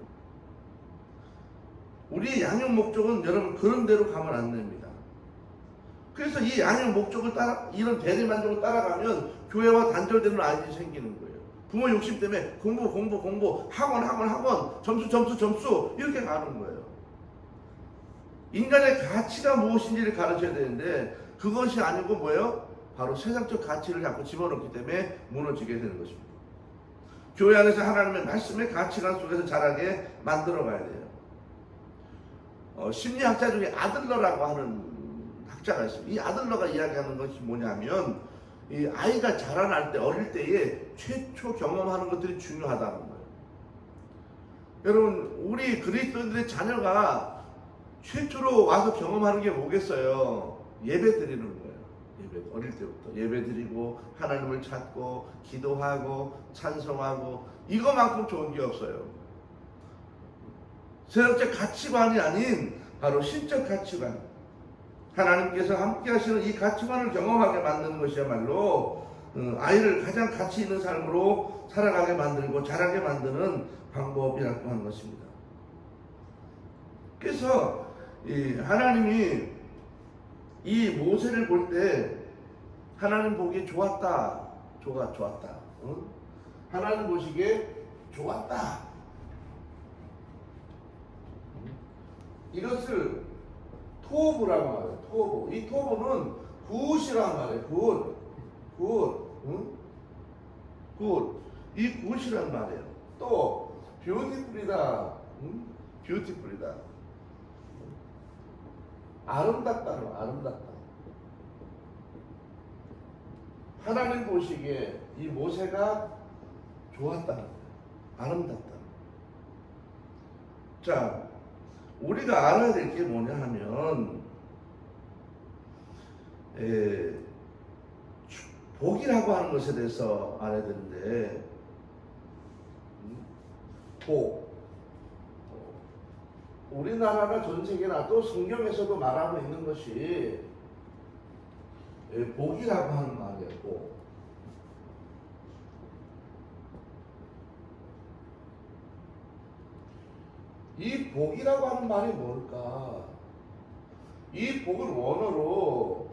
우리의 양육 목적은 여러분 그런 대로 가면 안 됩니다. 그래서 이 양육 목적을 따라, 이런 대리만족을 따라가면 교회와 단절되는 아이들이 생기는 거예요. 부모 욕심 때문에 공부, 학원, 점수 이렇게 가는 거예요. 인간의 가치가 무엇인지를 가르쳐야 되는데 그것이 아니고 뭐예요? 바로 세상적 가치를 자꾸 집어넣기 때문에 무너지게 되는 것입니다. 교회 안에서 하나님의 말씀의 가치관 속에서 자라게 만들어 가야 돼요. 심리학자 중에 아들러라고 하는 학자가 있습니다. 이 아들러가 이야기하는 것이 뭐냐면 이 아이가 자라날 때 어릴 때에 최초 경험하는 것들이 중요하다는 거예요. 여러분 우리 그리스도인들의 자녀가 최초로 와서 경험하는 게 뭐겠어요? 예배 드리는 거예요. 예배, 어릴 때부터 예배 드리고 하나님을 찾고 기도하고 찬송하고 이거만큼 좋은 게 없어요. 세상적 가치관이 아닌 바로 신적 가치관, 하나님께서 함께 하시는 이 가치관을 경험하게 만드는 것이야말로 아이를 가장 가치 있는 삶으로 살아가게 만들고 자라게 만드는 방법이라고 하는 것입니다. 그래서 하나님이 이 모세를 볼 때 하나님 보기에 좋았다. 좋았다. 응? 하나님 보시기에 좋았다. 이것을 토브라고 말해요. 토브. 이 토브는 굿이라고 말해요. 굿. 응? 굿. 이 굿이란 말이에요. 또 뷰티풀이다. 응? 뷰티풀이다. 아름답다는 아름답다. 하나님 보시기에 이 모세가 좋았다는 거예요. 아름답다. 자, 우리가 알아야 될 게 뭐냐 하면 복이라고 하는 것에 대해서 알아야 되는데 복. 우리나라나 전 세계나 또 성경에서도 말하고 있는 것이 복이라고 하는 말이에요. 복. 이 복이라고 하는 말이 뭘까? 이 복을 원어로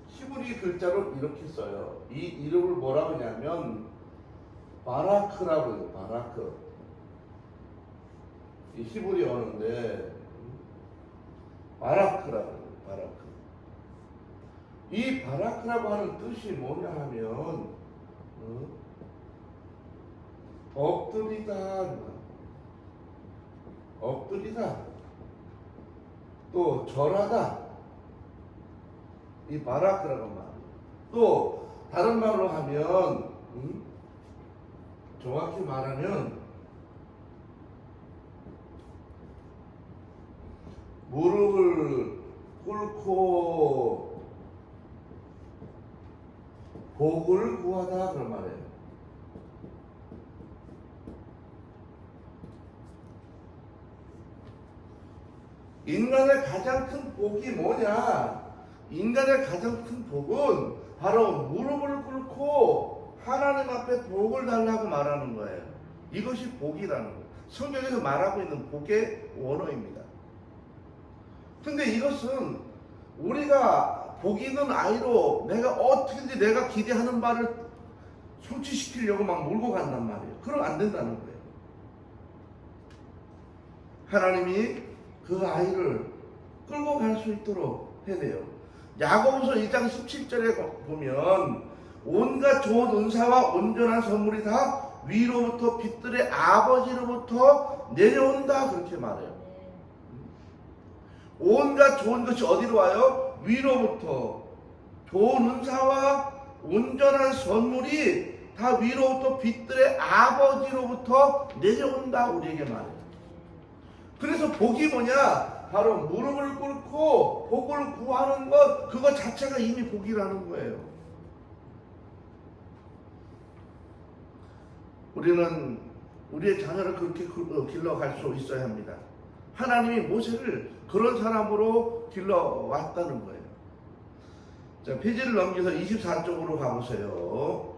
히브리 글자로 이렇게 써요. 이 이름을 뭐라고 하냐면 바라크라고 해요. 바라크. 이 히브리 언어인데 바라크라고 해요. 바라크. 이 바라크라고 하는 뜻이 뭐냐 하면 엎드리다. 엎드리다. 또 절하다. 이 바라크라고 말. 또 다른 말로 하면 정확히 말하면 무릎을 꿇고 복을 구하다 그런 말이에요. 인간의 가장 큰 복이 뭐냐? 인간의 가장 큰 복은 바로 무릎을 꿇고 하나님 앞에 복을 달라고 말하는 거예요. 이것이 복이라는 거예요. 성경에서 말하고 있는 복의 원어입니다. 근데 이것은 우리가 복 있는 아이로 내가 어떻게든지 내가 기대하는 바를 성취시키려고 막 몰고 간단 말이에요. 그럼 안 된다는 거예요. 하나님이 그 아이를 끌고 갈 수 있도록 해야 돼요. 야고보서 2장 17절에 보면 온갖 좋은 은사와 온전한 선물이 다 위로부터 빛들의 아버지로부터 내려온다 그렇게 말해요. 온갖 좋은 것이 어디로 와요? 위로부터. 좋은 은사와 온전한 선물이 다 위로부터 빛들의 아버지로부터 내려온다 우리에게 말해요. 그래서 복이 뭐냐? 바로 무릎을 꿇고 복을 구하는 것, 그것 자체가 이미 복이라는 거예요. 우리는 우리의 자녀를 그렇게 길러갈 수 있어야 합니다. 하나님이 모세를 그런 사람으로 길러왔다는 거예요. 자, 페이지를 넘겨서 24쪽으로 가보세요.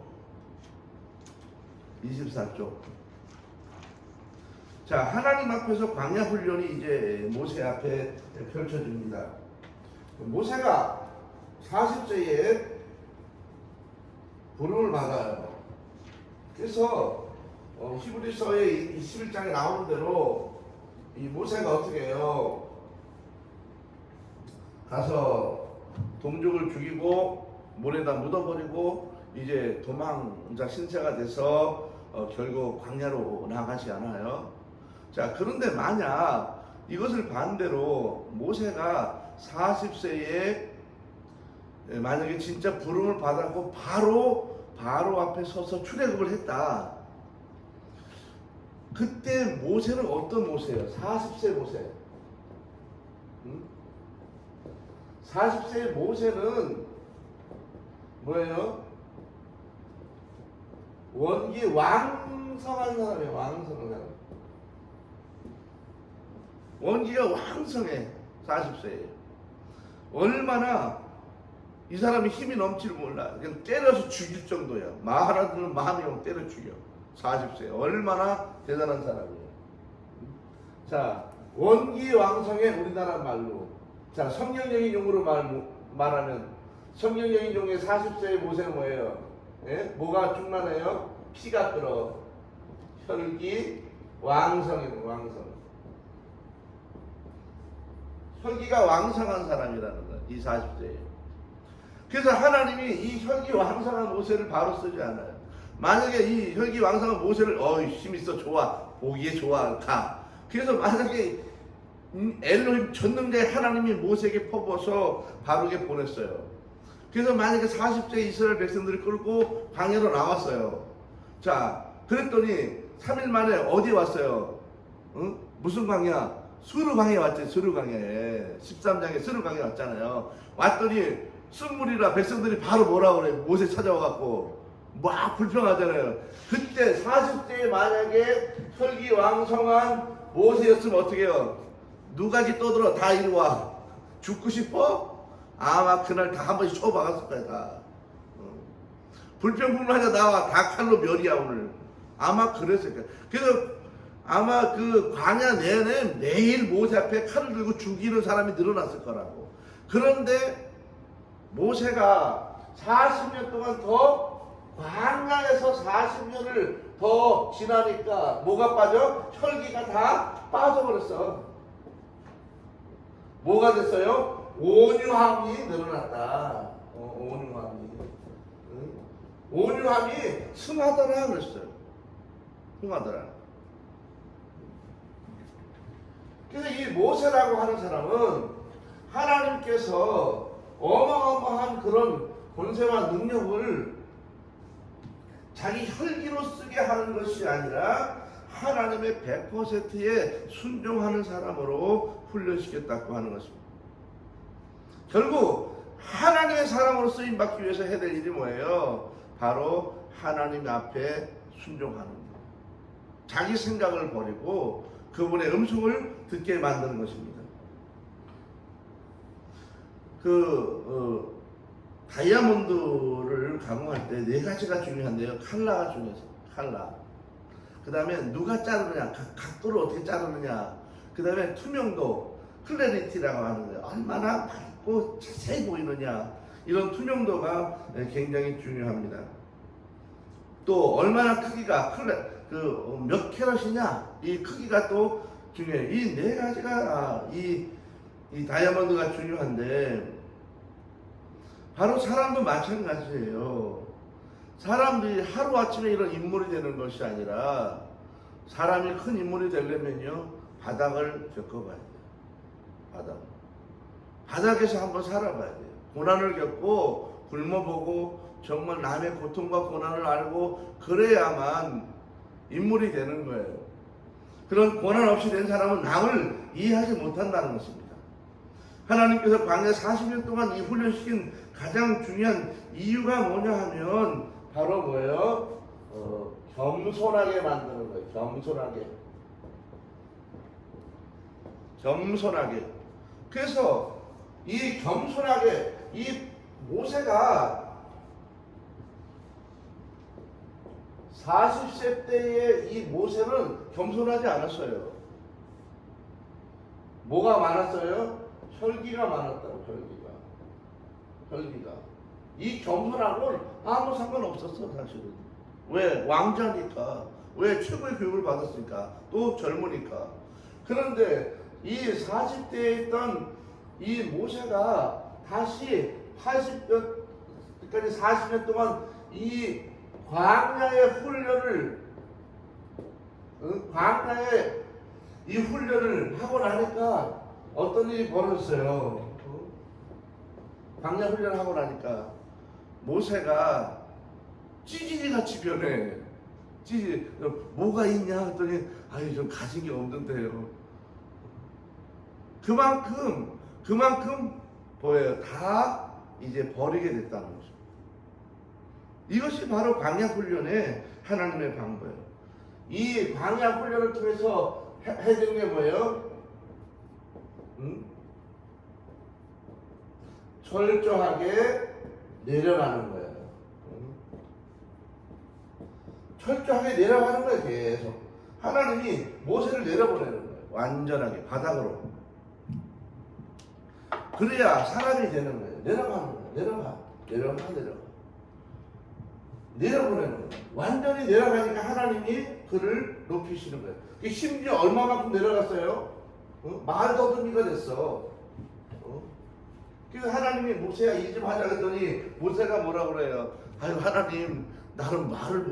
24쪽. 자, 하나님 앞에서 광야 훈련이 이제 모세 앞에 펼쳐집니다. 모세가 40세에 부름을 받아요. 그래서 히브리서의 21장에 나오는 대로 이 모세가 어떻게 해요? 가서 동족을 죽이고 물에다 묻어버리고 이제 도망자 신세가 돼서 결국 광야로 나가지 않아요. 자, 그런데 만약 이것을 반대로 모세가 40세에 만약에 진짜 부름을 받았고 바로 앞에 서서 출애굽을 했다. 그때 모세는 어떤 모세예요? 40세 모세. 40세의 모세는 뭐예요? 원기 왕성한 사람이에요. 왕성한 사람. 원기가 왕성해. 40세에. 얼마나 이 사람이 힘이 넘칠 몰라. 그냥 때려서 죽일 정도야. 말 하나 들으면 마음이 오면 때려 죽여. 40세. 얼마나 대단한 사람이에요. 자, 원기왕성의 우리나라 말로. 자, 성경적인 용어로 말하면 성경적인 용어의 40세의 모세는 뭐예요? 예? 뭐가 충만해요? 피가 끓어. 혈기 왕성이에요. 왕성. 혈기가 왕성한 사람이라는 거야. 이 40세에. 그래서 하나님이 이 혈기 왕성한 모세를 바로 쓰지 않아요. 만약에 이 혈기 왕성한 모세를 힘 있어 좋아 보기에 좋아 가. 그래서 만약에 엘로힘 전능자의 하나님이 모세에게 퍼부어서 바로게 보냈어요. 그래서 만약에 40세 이스라엘 백성들이 끌고 광야로 나왔어요. 자, 그랬더니 3일 만에 어디 왔어요? 응? 무슨 광야? 수르 광야 왔죠. 수르 광야에 13장에 수르 광야 왔잖아요. 왔더니 쓴물이라 백성들이 바로 뭐라 그래? 모세 찾아와갖고 막 불평하잖아요. 그때 40세에 만약에 혈기왕성한 모세였으면 어떻게 해요? 누가지 떠들어 다 이리 와. 죽고 싶어? 아마 그날 다 한 번씩 쳐박았을 거야 다. 불평불만하자 나와. 다 칼로 멸이야 오늘. 아마 그랬을 거야. 그래서 아마 그 광야 내내 매일 모세 앞에 칼을 들고 죽이는 사람이 늘어났을 거라고. 그런데 모세가 40년 동안 더 광야에서 40년을 더 지나니까 뭐가 빠져? 혈기가 다 빠져버렸어. 뭐가 됐어요? 온유함이 늘어났다. 온유함이. 온유함이 승하더라 그랬어요. 승하더라. 그래서 이 모세라고 하는 사람은 하나님께서 어마어마한 그런 권세와 능력을 자기 혈기로 쓰게 하는 것이 아니라 하나님의 100%에 순종하는 사람으로 훈련시켰다고 하는 것입니다. 결국 하나님의 사람으로 쓰임받기 위해서 해야 될 일이 뭐예요? 바로 하나님 앞에 순종하는 것. 자기 생각을 버리고 그분의 음성을 듣게 만드는 것입니다. 다이아몬드를 가공할 때 네 가지가 중요한데요. 칼라가 중요해요. 칼라. 그 다음에 누가 자르느냐, 각도를 어떻게 자르느냐. 그 다음에 투명도, 클래리티라고 하는 거예요. 얼마나 밝고 자세히 보이느냐. 이런 투명도가 굉장히 중요합니다. 또 얼마나 크기가 몇 캐럿이냐, 이 크기가 또 중요해요. 이 네 가지가 이 다이아몬드가 중요한데 바로 사람도 마찬가지예요. 사람들이 하루아침에 이런 인물이 되는 것이 아니라 사람이 큰 인물이 되려면요 바닥을 겪어봐야 돼요. 바닥에서 한번 살아봐야 돼요. 고난을 겪고 굶어보고 정말 남의 고통과 고난을 알고 그래야만 인물이 되는 거예요. 그런 고난 없이 된 사람은 남을 이해하지 못한다는 것입니다. 하나님께서 광야 40년 동안 이 훈련시킨 가장 중요한 이유가 뭐냐 하면 바로 뭐예요? 겸손하게 만드는 거예요. 겸손하게. 그래서 이 겸손하게 이 모세가 40세 때의 이 모세는 겸손하지 않았어요. 뭐가 많았어요? 혈기가 많았다고. 혈기가. 이 겸손하고는 아무 상관없었어 사실은. 왜? 왕자니까. 왜? 최고의 교육을 받았으니까. 또 젊으니까. 그런데 이 40대에 있던 이 모세가 다시 80년까지 40년 동안 이 광야의 훈련을 광야의 이 훈련을 하고 나니까 어떤 일이 벌어졌어요. 광야 훈련을 하고 나니까 모세가 찌질이 같이 변해. 찌질이 뭐가 있냐 했더니 아유 좀 가진 게 없는데요. 그만큼 뭐예요? 다 이제 버리게 됐다는 거죠. 이것이 바로 광야 훈련의 하나님의 방법이에요. 이 광야 훈련을 통해서 해주는 게 뭐예요? 철저하게 내려가는 거예요. 철저하게 내려가는 거예요. 계속 하나님이 모세를 내려보내는 거예요. 완전하게 바닥으로. 그래야 사람이 되는 거예요. 내려가는 거예요. 내려가. 내려보내는 거예요. 완전히 내려가니까 하나님이 그를 높이시는 거예요. 심지어 얼마만큼 내려갔어요? 말 더듬이가 됐어. 그래서 하나님이 모세야 이 좀 하자 그랬더니 모세가 뭐라 그래요? 아유 하나님 나는 말을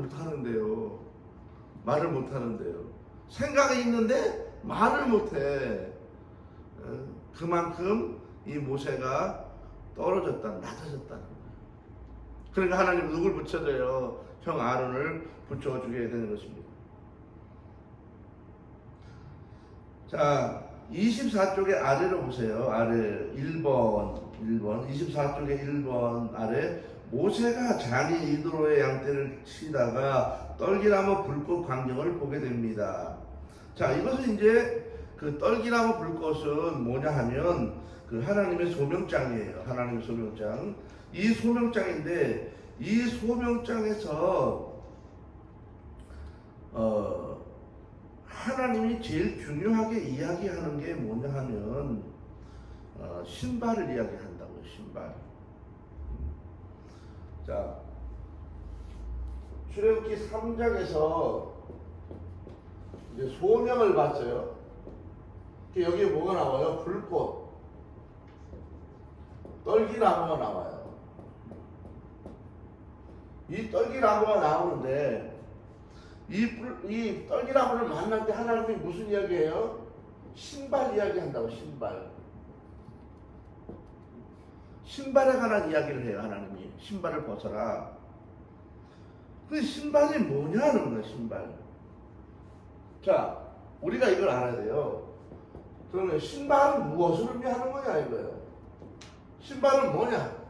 못하는데요. 생각이 있는데 말을 못해. 그만큼 이 모세가 낮아졌다는 거예요. 그러니까 하나님 누굴 붙여줘요? 형 아론을 붙여주게 되는 것입니다. 자, 24쪽의 아래로 보세요. 아래 1번 24쪽의 1번 아래 모세가 장인 이드로의 양떼를 치다가 떨기나무 불꽃 광경을 보게 됩니다. 자, 이것은 이제 그 떨기나무 불꽃은 뭐냐 하면 그 하나님의 소명장이에요. 하나님의 소명장. 이 소명장인데 이 소명장에서 하나님이 제일 중요하게 이야기하는 게 뭐냐 하면 신발을 이야기한다고요. 신발. 자, 출애굽기 3장에서 이제 소명을 봤어요. 여기에 뭐가 나와요? 불꽃, 떨기나무가 나와요. 이 떨기나무가 나오는데 이 떨기나무를 만날 때 하나님이 무슨 이야기해요? 신발 이야기한다고. 신발에 관한 이야기를 해요. 하나님이 신발을 벗어라. 근데 신발이 뭐냐는 거예요. 신발. 자, 우리가 이걸 알아야 돼요. 그러면 신발은 무엇을 의미하는 거냐 이거예요. 신발은 뭐냐?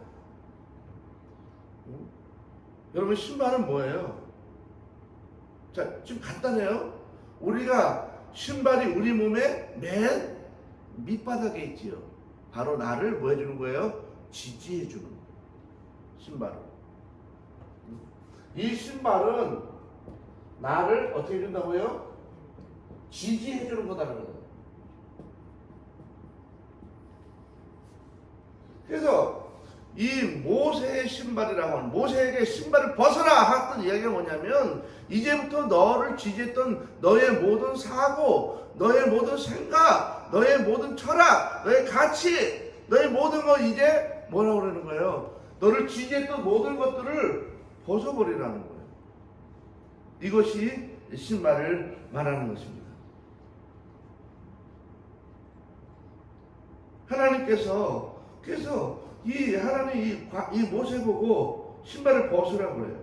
여러분 신발은 뭐예요? 자, 지금 간단해요. 우리가 신발이 우리 몸의 맨 밑바닥에 있지요. 바로 나를 뭐 해주는 거예요? 지지해 주는 거예요. 신발은. 이 신발은 나를 어떻게 해준다고요? 지지해 주는 거다는 거예요. 그래서 이 모세의 신발이라고 하는, 모세에게 신발을 벗어라 했던 이야기가 뭐냐면 이제부터 너를 지지했던 너의 모든 사고, 너의 모든 생각, 너의 모든 철학, 너의 가치, 너의 모든 거 이제 뭐라고 그러는 거예요? 너를 지지했던 모든 것들을 벗어버리라는 거예요. 이것이 신발을 말하는 것입니다. 그래서 이 하나님 이 모세 보고 신발을 벗으라고 그래요.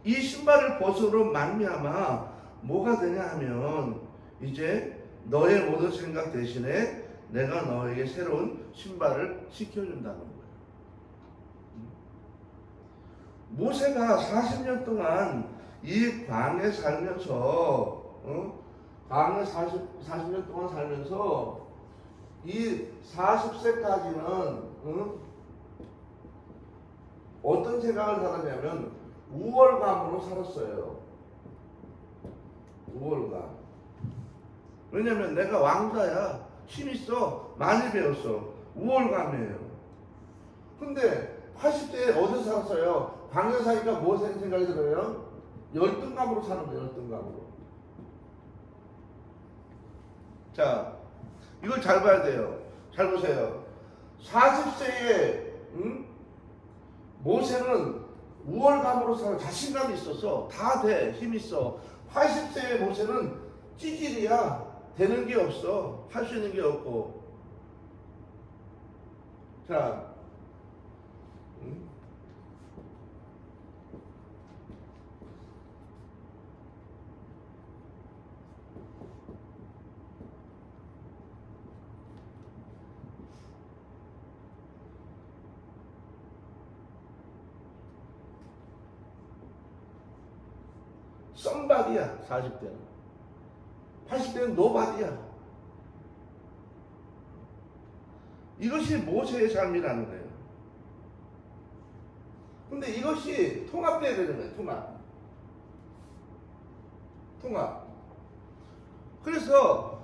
이 신발을 벗으로 말미암아 뭐가 되냐 하면 이제 너의 모든 생각 대신에 내가 너에게 새로운 신발을 시켜준다는 거예요. 모세가 40년 동안 이 광야에 살면서 광야 40년 동안 살면서 이 40세까지는 어떤 생각을 살았냐면 우월감으로 살았어요. 우월감. 왜냐면 내가 왕자야. 힘 있어. 많이 배웠어. 우월감이에요. 근데 80대에 어디서 살았어요? 광야 사니까 뭐 생각이 들어요? 열등감으로 사는 거예요. 열등감으로. 자, 이걸 잘 봐야 돼요. 잘 보세요. 40세에 모세는 우월감으로 살아 자신감이 있어서 다 돼. 힘 있어. 80세의 모세는 찌질이야. 되는 게 없어. 할 수 있는 게 없고. 자, 썸바디야. 40대는. 80대는 노바디야. 이것이 모세의 삶이라는 거예요. 근데 이것이 통합돼야 되는 거예요. 통합. 그래서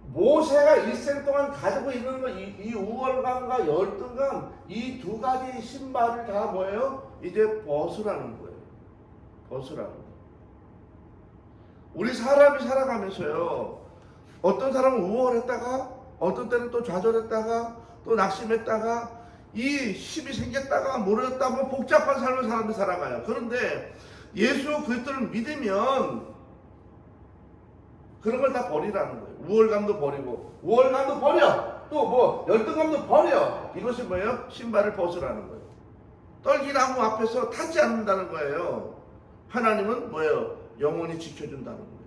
모세가 일생 동안 가지고 있는 거, 이 우월감과 열등감, 이 두 가지 신발을 다 뭐예요? 이제 벗으라는 거예요. 벗으라는 거예요. 우리 사람이 살아가면서요, 어떤 사람은 우월했다가, 어떤 때는 또 좌절했다가, 또 낙심했다가, 이 힘이 생겼다가 모르겠다, 뭐 복잡한 삶을 사람들이 살아가요. 그런데 예수 그리스도를 믿으면 그런 걸 다 버리라는 거예요. 우월감도 버리고, 우월감도 버려. 또 뭐 열등감도 버려. 이것이 뭐예요? 신발을 벗으라는 거예요. 떨기나무 앞에서 타지 않는다는 거예요. 하나님은 뭐예요? 영원히 지켜준다는 거예요.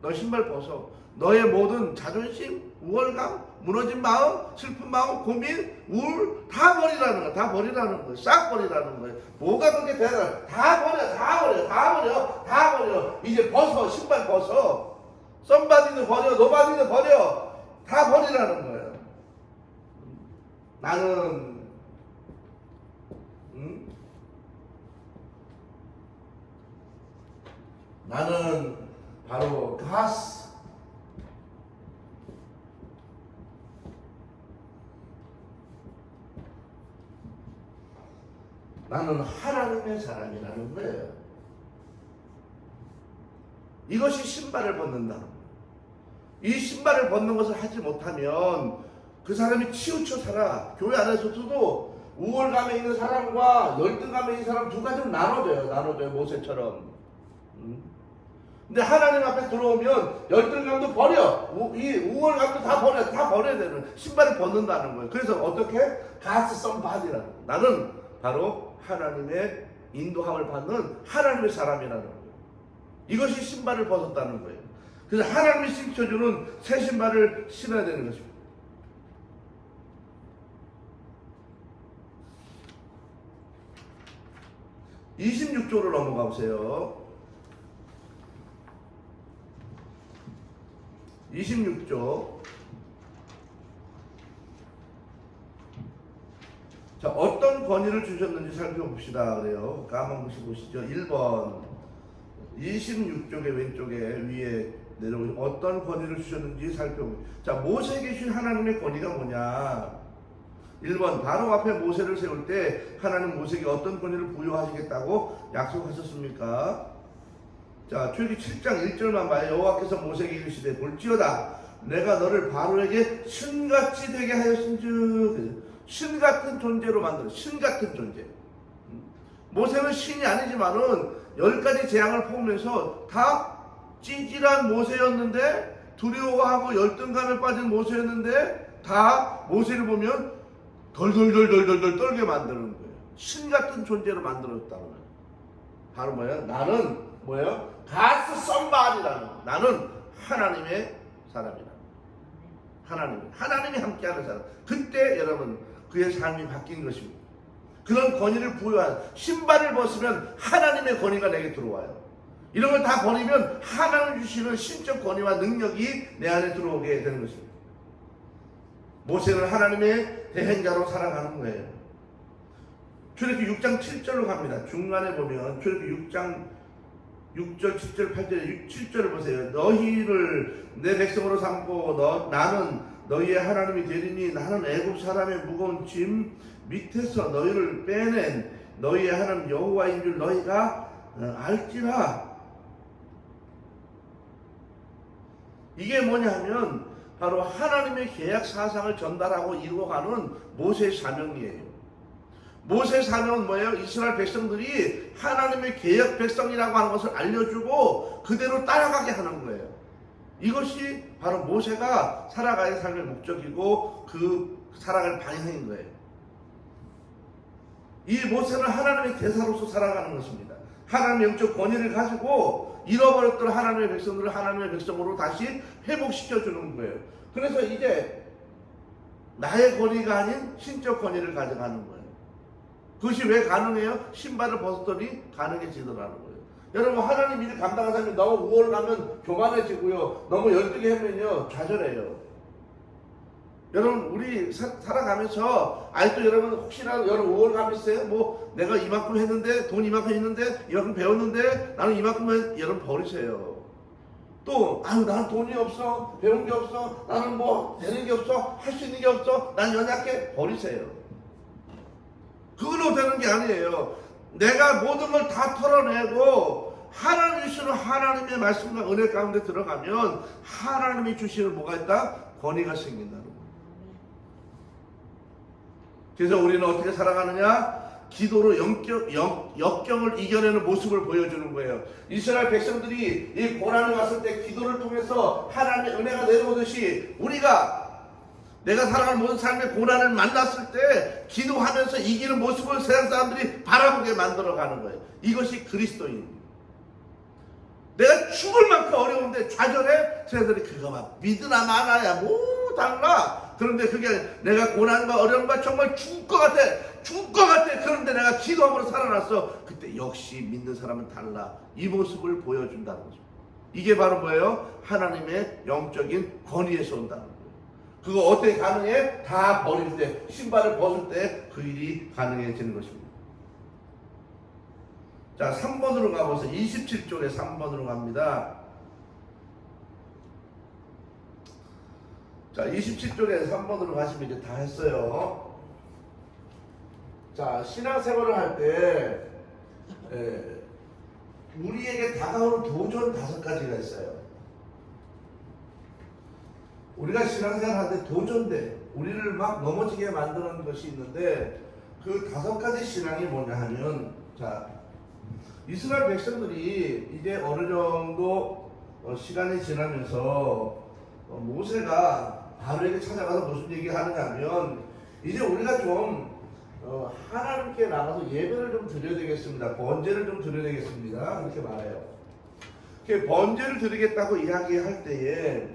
너 신발 벗어. 너의 모든 자존심, 우월감, 무너진 마음, 슬픈 마음, 고민, 우울 다 버리라는 거예요. 다 버리라는 거예요. 싹 버리라는 거예요. 뭐가 그렇게 되나? 다 버려, 다 버려, 다 버려, 다 버려. 이제 벗어, 신발 벗어. 썸바디도 버려, 노바디도 버려. 다 버리라는 거예요. 나는 바로 가스. 나는 하나님의 사람이라는 거예요. 이것이 신발을 벗는다는 거예요. 이 신발을 벗는 것을 하지 못하면 그 사람이 치우쳐 살아. 교회 안에서도 우월감에 있는 사람과 열등감에 있는 사람 두 가지로 나눠져요. 모세처럼. 근데 하나님 앞에 들어오면 열등감도 버려. 이 우월감도 다 버려야 되는, 신발을 벗는다는 거예요. 그래서 어떻게? 가스 썸바디라는 거예요. 나는 바로 하나님의 인도함을 받는 하나님의 사람이라는 거예요. 이것이 신발을 벗었다는 거예요. 그래서 하나님이 신겨주는 새 신발을 신어야 되는 것입니다. (26조로) 넘어가 보세요. 26조. 자, 어떤 권위를 주셨는지 살펴봅시다. 그래요. 한번 보시죠. 1번 26쪽의 왼쪽에 위에 내려오시면 어떤 권위를 주셨는지 살펴보죠. 자, 모세에게 주신 하나님의 권위가 뭐냐? 1번 바로 앞에 모세를 세울 때 하나님 모세에게 어떤 권위를 부여하시겠다고 약속하셨습니까? 자, 출애굽기 7장 1절만 봐요. 여호와께서 모세에게 이르시되 볼지어다 내가 너를 바로에게 신같이 되게 하였은즉. 신같은 존재로 만들어. 신같은 존재. 모세는 신이 아니지만은 10가지 재앙을 포함해서 다 찌질한 모세였는데, 두려워하고 열등감에 빠진 모세였는데, 다 모세를 보면 덜덜덜덜덜 떨게 만드는 거예요. 신같은 존재로 만들었다는 거예요. 바로 뭐예요? 나는 뭐예요? 가스 썸바디라는 거예요. 나는 하나님의 사람이다. 하나님이 함께하는 사람. 그때 여러분 그의 삶이 바뀐 것입니다. 그런 권위를 부여한, 신발을 벗으면 하나님의 권위가 내게 들어와요. 이런 걸 다 버리면 하나님 주시는 신적 권위와 능력이 내 안에 들어오게 되는 것입니다. 모세는 하나님의 대행자로 살아가는 거예요. 출애굽기 6장 7절로 갑니다. 중간에 보면 출애굽기 6장 6절, 7절, 8절, 7절을 보세요. 너희를 내 백성으로 삼고 나는 너희의 하나님이 되리니 나는 애굽 사람의 무거운 짐 밑에서 너희를 빼낸 너희의 하나님 여호와인 줄 너희가 알지라. 이게 뭐냐면 바로 하나님의 계약 사상을 전달하고 이루어가는 모세의 사명이에요. 모세의 사명은 뭐예요? 이스라엘 백성들이 하나님의 계약 백성이라고 하는 것을 알려주고 그대로 따라가게 하는 거예요. 이것이 바로 모세가 살아가야 삶의 목적이고 그 살아갈 방향인 거예요. 이 모세는 하나님의 대사로서 살아가는 것입니다. 하나님의 영적 권위를 가지고 잃어버렸던 하나님의 백성들을 하나님의 백성으로 다시 회복시켜 주는 거예요. 그래서 이제 나의 권위가 아닌 신적 권위를 가져가는 거예요. 그것이 왜 가능해요? 신발을 벗었더니 가능해지더라는 거예요. 여러분, 하나님 일을 감당하는 사람이 너무 우월하면 교만해지고요. 너무 열등해 하면요 좌절해요. 여러분, 우리 살아가면서 아직도 여러분 혹시나 여러분 우월감 있어요? 뭐 내가 이만큼 했는데 돈 이만큼 있는데 이만큼 배웠는데 나는 이만큼 여러분 버리세요. 또 나는 돈이 없어, 배운 게 없어, 나는 뭐 되는 게 없어, 할 수 있는 게 없어, 난 연약해, 버리세요. 그걸로 되는 게 아니에요. 내가 모든 걸 다 털어내고 하나님이 주시는 하나님의 말씀과 은혜 가운데 들어가면 하나님이 주시는 뭐가 있다? 권위가 생긴다는 거예요. 그래서 우리는 어떻게 살아가느냐? 기도로 역경을 이겨내는 모습을 보여주는 거예요. 이스라엘 백성들이 이 고난이 왔을 때 기도를 통해서 하나님의 은혜가 내려오듯이 우리가 내가 살아가는 모든 삶의 고난을 만났을 때 기도하면서 이기는 모습을 세상 사람들이 바라보게 만들어가는 거예요. 이것이 그리스도인입니다. 내가 죽을 만큼 어려운데 좌절해? 세상들이 그거 막 믿으나 마나야 뭐 달라. 그런데 그게 내가 고난과 어려움과 정말 죽을 것 같아. 그런데 내가 기도함으로 살아났어. 그때 역시 믿는 사람은 달라. 이 모습을 보여준다는 거죠. 이게 바로 뭐예요? 하나님의 영적인 권위에서 온다는 거예요. 그거 어떻게 가능해? 다 버릴 때, 신발을 벗을 때 그 일이 가능해지는 것입니다. 자, 3번으로 가보세요. 27쪽에 3번으로 갑니다. 자, 27쪽에 3번으로 가시면 이제 다 했어요. 자, 신앙생활을 할 때 우리에게 다가오는 도전 5가지가 있어요. 우리가 신앙생활 할 때 도전돼 우리를 막 넘어지게 만드는 것이 있는데 그 5가지 신앙이 뭐냐 하면, 자, 이스라엘 백성들이 이제 어느 정도 시간이 지나면서 모세가 바로에게 찾아가서 무슨 얘기를 하느냐 하면, 이제 우리가 좀 하나님께 나가서 예배를 좀 드려야 되겠습니다. 번제를 좀 드려야 되겠습니다. 이렇게 말해요. 번제를 드리겠다고 이야기할 때에,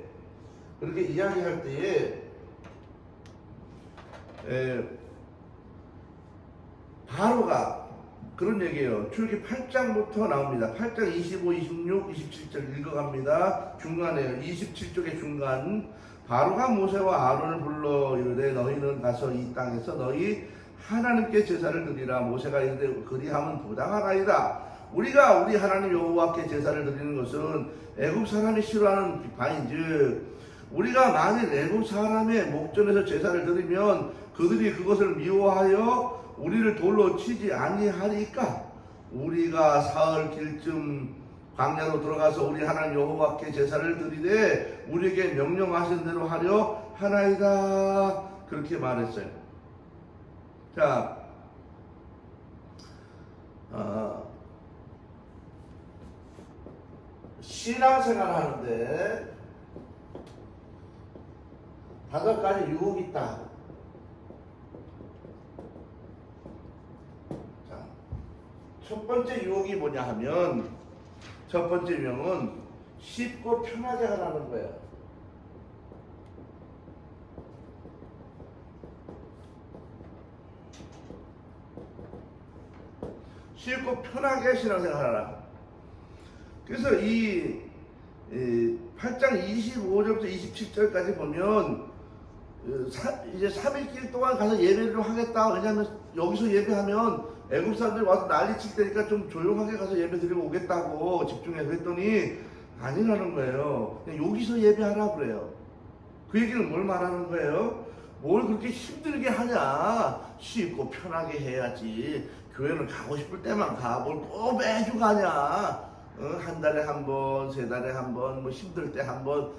그렇게 이야기할 때에 바로가 그런 얘기예요. 출애굽기 8장부터 나옵니다. 8장 25, 26, 27절 읽어갑니다. 중간에요. 27쪽의 중간. 바로가 모세와 아론을 불러 이르되 너희는 가서 이 땅에서 너희 하나님께 제사를 드리라. 모세가 이르되 그리하면 부당하나이다. 우리가 우리 하나님 여호와께 제사를 드리는 것은 애굽 사람이 싫어하는 바인즉 우리가 만일 애굽 사람의 목전에서 제사를 드리면 그들이 그것을 미워하여 우리를 돌로 치지 아니하리까 우리가 사흘 길쯤 광야로 들어가서 우리 하나님 여호와께 제사를 드리되 우리에게 명령하신 대로 하려 하나이다. 그렇게 말했어요. 자, 신앙생활 하는데 5가지 유혹이 있다. 자, 첫 번째 유혹이 뭐냐 하면, 첫 번째 유혹은 쉽고 편하게 하라는 거예요. 쉽고 편하게 신앙생활 하라. 그래서 이 8장 25절부터 27절까지 보면 이제 3일길 동안 가서 예배를 좀 하겠다. 왜냐하면 여기서 예배하면 애국 사람들이 와서 난리 칠 테니까 좀 조용하게 가서 예배 드리고 오겠다고 집중해서 했더니 아니라는 거예요. 그냥 여기서 예배하라 그래요. 그 얘기는 뭘 말하는 거예요? 뭘 그렇게 힘들게 하냐. 쉽고 편하게 해야지. 교회는 가고 싶을 때만 가. 뭘 꼭 매주 가냐. 한 달에 한 번, 세 달에 한 번, 뭐 힘들 때 한 번,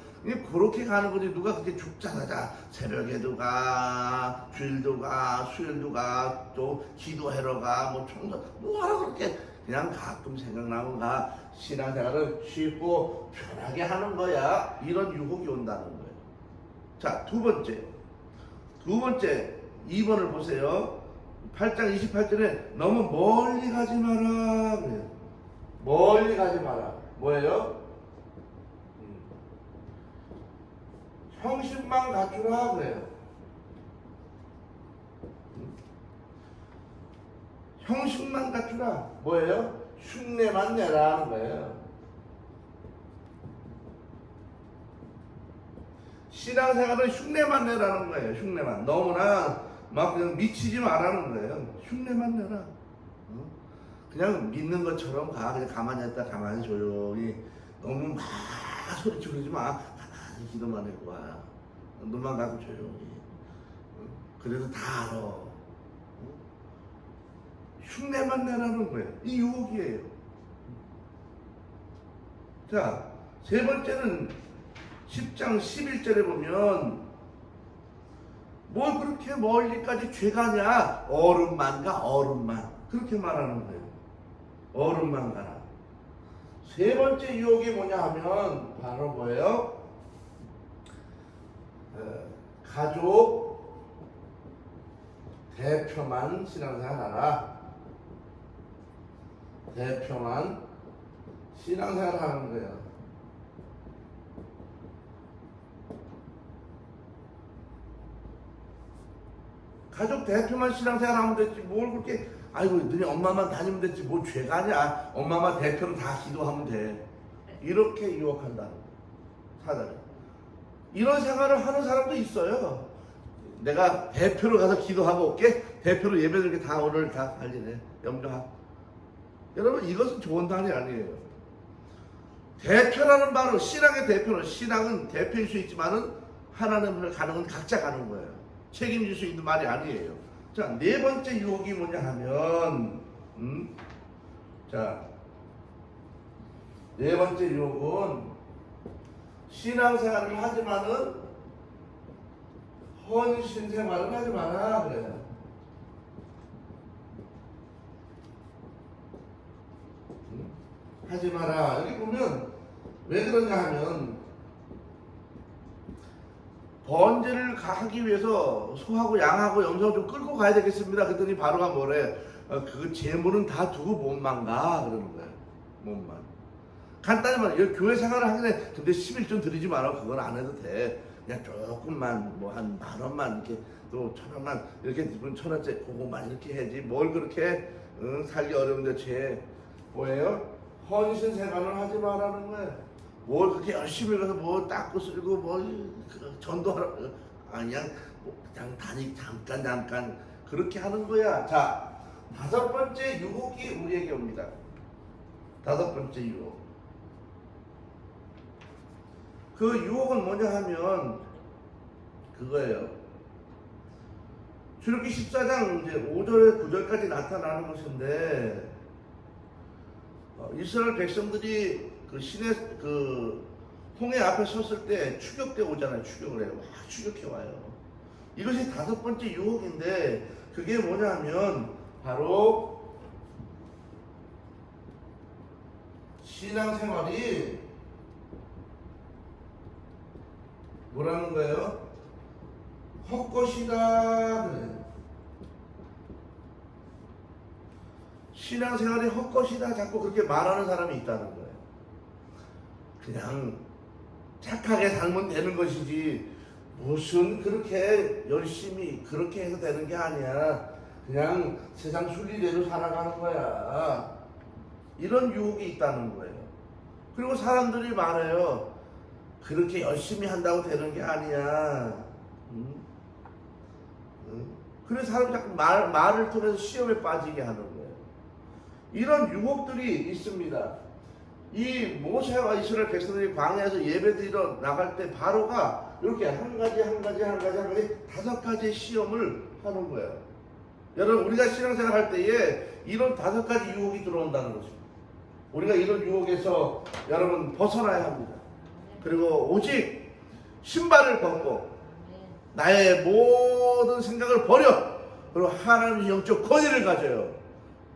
그렇게 가는 거지. 누가 그렇게 죽자마자 새벽에도 가, 주일도 가, 수요일도 가, 또 기도하러 가, 뭐 청소, 뭐하러 그렇게 그냥 가끔 생각나면 가. 신앙생활을 쉽고 편하게 하는 거야. 이런 유혹이 온다는 거예요. 자, 두 번째 2번을 보세요. 8장 28절에 너무 멀리 가지 마라 그래요. 멀리 가지 마라. 뭐예요? 형식만 갖추라 그래요. 형식만 갖추라. 뭐예요? 흉내만 내라는 거예요. 신앙생활은 흉내만 내라는 거예요. 흉내만. 너무나 막 그냥 미치지 말라는 거예요. 흉내만 내라. 그냥 믿는 것처럼 가. 그냥 가만히 있다 가만히 조용히. 너무 막 소리 지르지 마. 가만히 기도만 해고 와. 눈만 감고 조용히. 그래도 다 알아. 흉내만 내라는 거예요. 이 유혹이에요. 자, 세 번째는 10장 11절에 보면 뭘 그렇게 멀리까지 죄가냐? 얼음만 가, 얼음만. 그렇게 말하는 거예요. 얼음만 가라. 세 번째 유혹이 뭐냐 하면 바로 뭐예요? 가족 대표만 신앙생활 하라. 대표만 신앙생활 하는 거예요. 가족 대표만 신앙생활 하면 됐지 뭘 그렇게 아이고 너네 엄마만 다니면 됐지 뭐 죄가 아니야. 엄마만 대표로 다 기도하면 돼. 이렇게 유혹한다는 거예요. 사단이. 이런 생활을 하는 사람도 있어요. 내가 대표로 가서 기도하고 올게. 대표로 예배드리게 다 오늘 다 관리해. 염려하. 여러분 이것은 좋은 단이 아니에요. 대표라는 말은 신앙의 대표는 신앙은 대표일 수 있지만은 하나님을 가는 건 각자 가는 거예요. 책임질 수 있는 말이 아니에요. 자, 네 번째 유혹이 뭐냐 하면 자, 네 번째 유혹은 신앙생활을 하지만은 헌신생활을 하지 마라 그래요. 하지 마라. 여기 보면 왜 그러냐 하면 번제를 하기 위해서 소하고 양하고 염소를 좀 끌고 가야 되겠습니다. 그랬더니 바로가 뭐래? 그 재물은 다 두고 몸만 가 그러는 거야. 몸만. 간단히 말해. 교회 생활을 하는데 근데 11좀 드리지 마라. 그건 안 해도 돼. 그냥 조금만 뭐 한 10,000원만 이렇게 또 1,000원만 이렇게 기분 1,000원째 그거만 이렇게 해야지. 뭘 그렇게 살기 어려운데 죄 뭐예요? 헌신 생활을 하지 말라는 거예요. 뭘 그렇게 열심히 가서 뭐 닦고 쓸고 뭐 전도하라 아니야 뭐 그냥 잠깐 그렇게 하는 거야. 자, 다섯 번째 유혹이 우리에게 옵니다. 다섯 번째 유혹. 그 유혹은 뭐냐 하면 그거예요. 출애굽기 14장 이제 5절에 9절까지 나타나는 것인데 이스라엘 백성들이 그 신의 그 홍해 앞에 섰을 때 추격대 오잖아요. 추격을 해요. 막 추격해 와요. 이것이 다섯 번째 유혹인데 그게 뭐냐면 바로 신앙생활이 뭐라는 거예요? 헛것이다 그래요. 신앙생활이 헛것이다 자꾸 그렇게 말하는 사람이 있다는 거예요. 그냥 착하게 살면 되는 것이지 무슨 그렇게 열심히 그렇게 해서 되는 게 아니야. 그냥 세상 순리대로 살아가는 거야. 이런 유혹이 있다는 거예요. 그리고 사람들이 말해요. 그렇게 열심히 한다고 되는 게 아니야. 그래서 사람이 자꾸 말을 통해서 시험에 빠지게 하는 거예요. 이런 유혹들이 있습니다. 이 모세와 이스라엘 백성들이 광야에서 예배드리러 나갈 때 바로가 이렇게 한 가지 다섯 가지의 시험을 하는 거예요. 여러분 우리가 신앙생활 할 때에 이런 다섯 가지 유혹이 들어온다는 것입니다. 우리가 이런 유혹에서 여러분 벗어나야 합니다. 그리고 오직 신발을 벗고 나의 모든 생각을 버려. 그리고 하나님의 영적 권위를 가져요.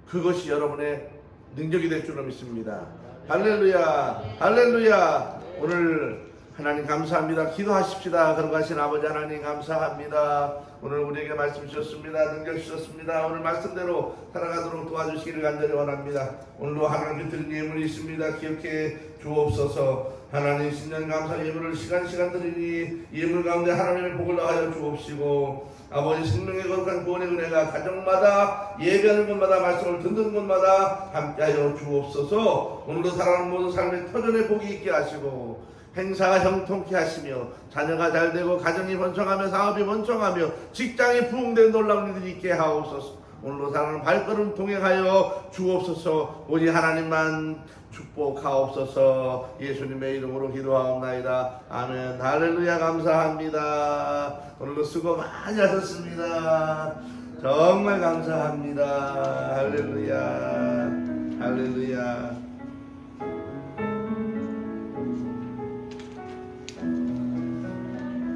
그것이 여러분의 능력이 될 줄로 믿습니다. 할렐루야, 할렐루야. 오늘 하나님 감사합니다. 기도하십시다. 거룩하신 아버지 하나님 감사합니다. 오늘 우리에게 말씀 주셨습니다. 능력 주셨습니다. 오늘 말씀대로 살아가도록 도와주시기를 간절히 원합니다. 오늘도 하나님께 드린 예물이 있습니다. 기억해 주옵소서. 하나님 신년 감사 예물을 시간 드리니 예물 가운데 하나님의 복을 더하여 주옵시고 아버지 생명의 거룩한 구원의 은혜가 가정마다 예배하는 곳마다 말씀을 듣는 곳마다 함께하여 주옵소서. 오늘도 살아가는 모든 삶의 터전에 복이 있게 하시고 행사가 형통케 하시며 자녀가 잘되고 가정이 번성하며 사업이 번성하며 직장이 부흥된 놀라운 일이 있게 하옵소서. 오늘도 사랑하는 발걸음 동행하여 주옵소서. 오직 하나님만 축복하옵소서. 예수님의 이름으로 기도하옵나이다. 아멘. 할렐루야. 감사합니다. 오늘도 수고 많이 하셨습니다. 정말 감사합니다. 할렐루야. 할렐루야.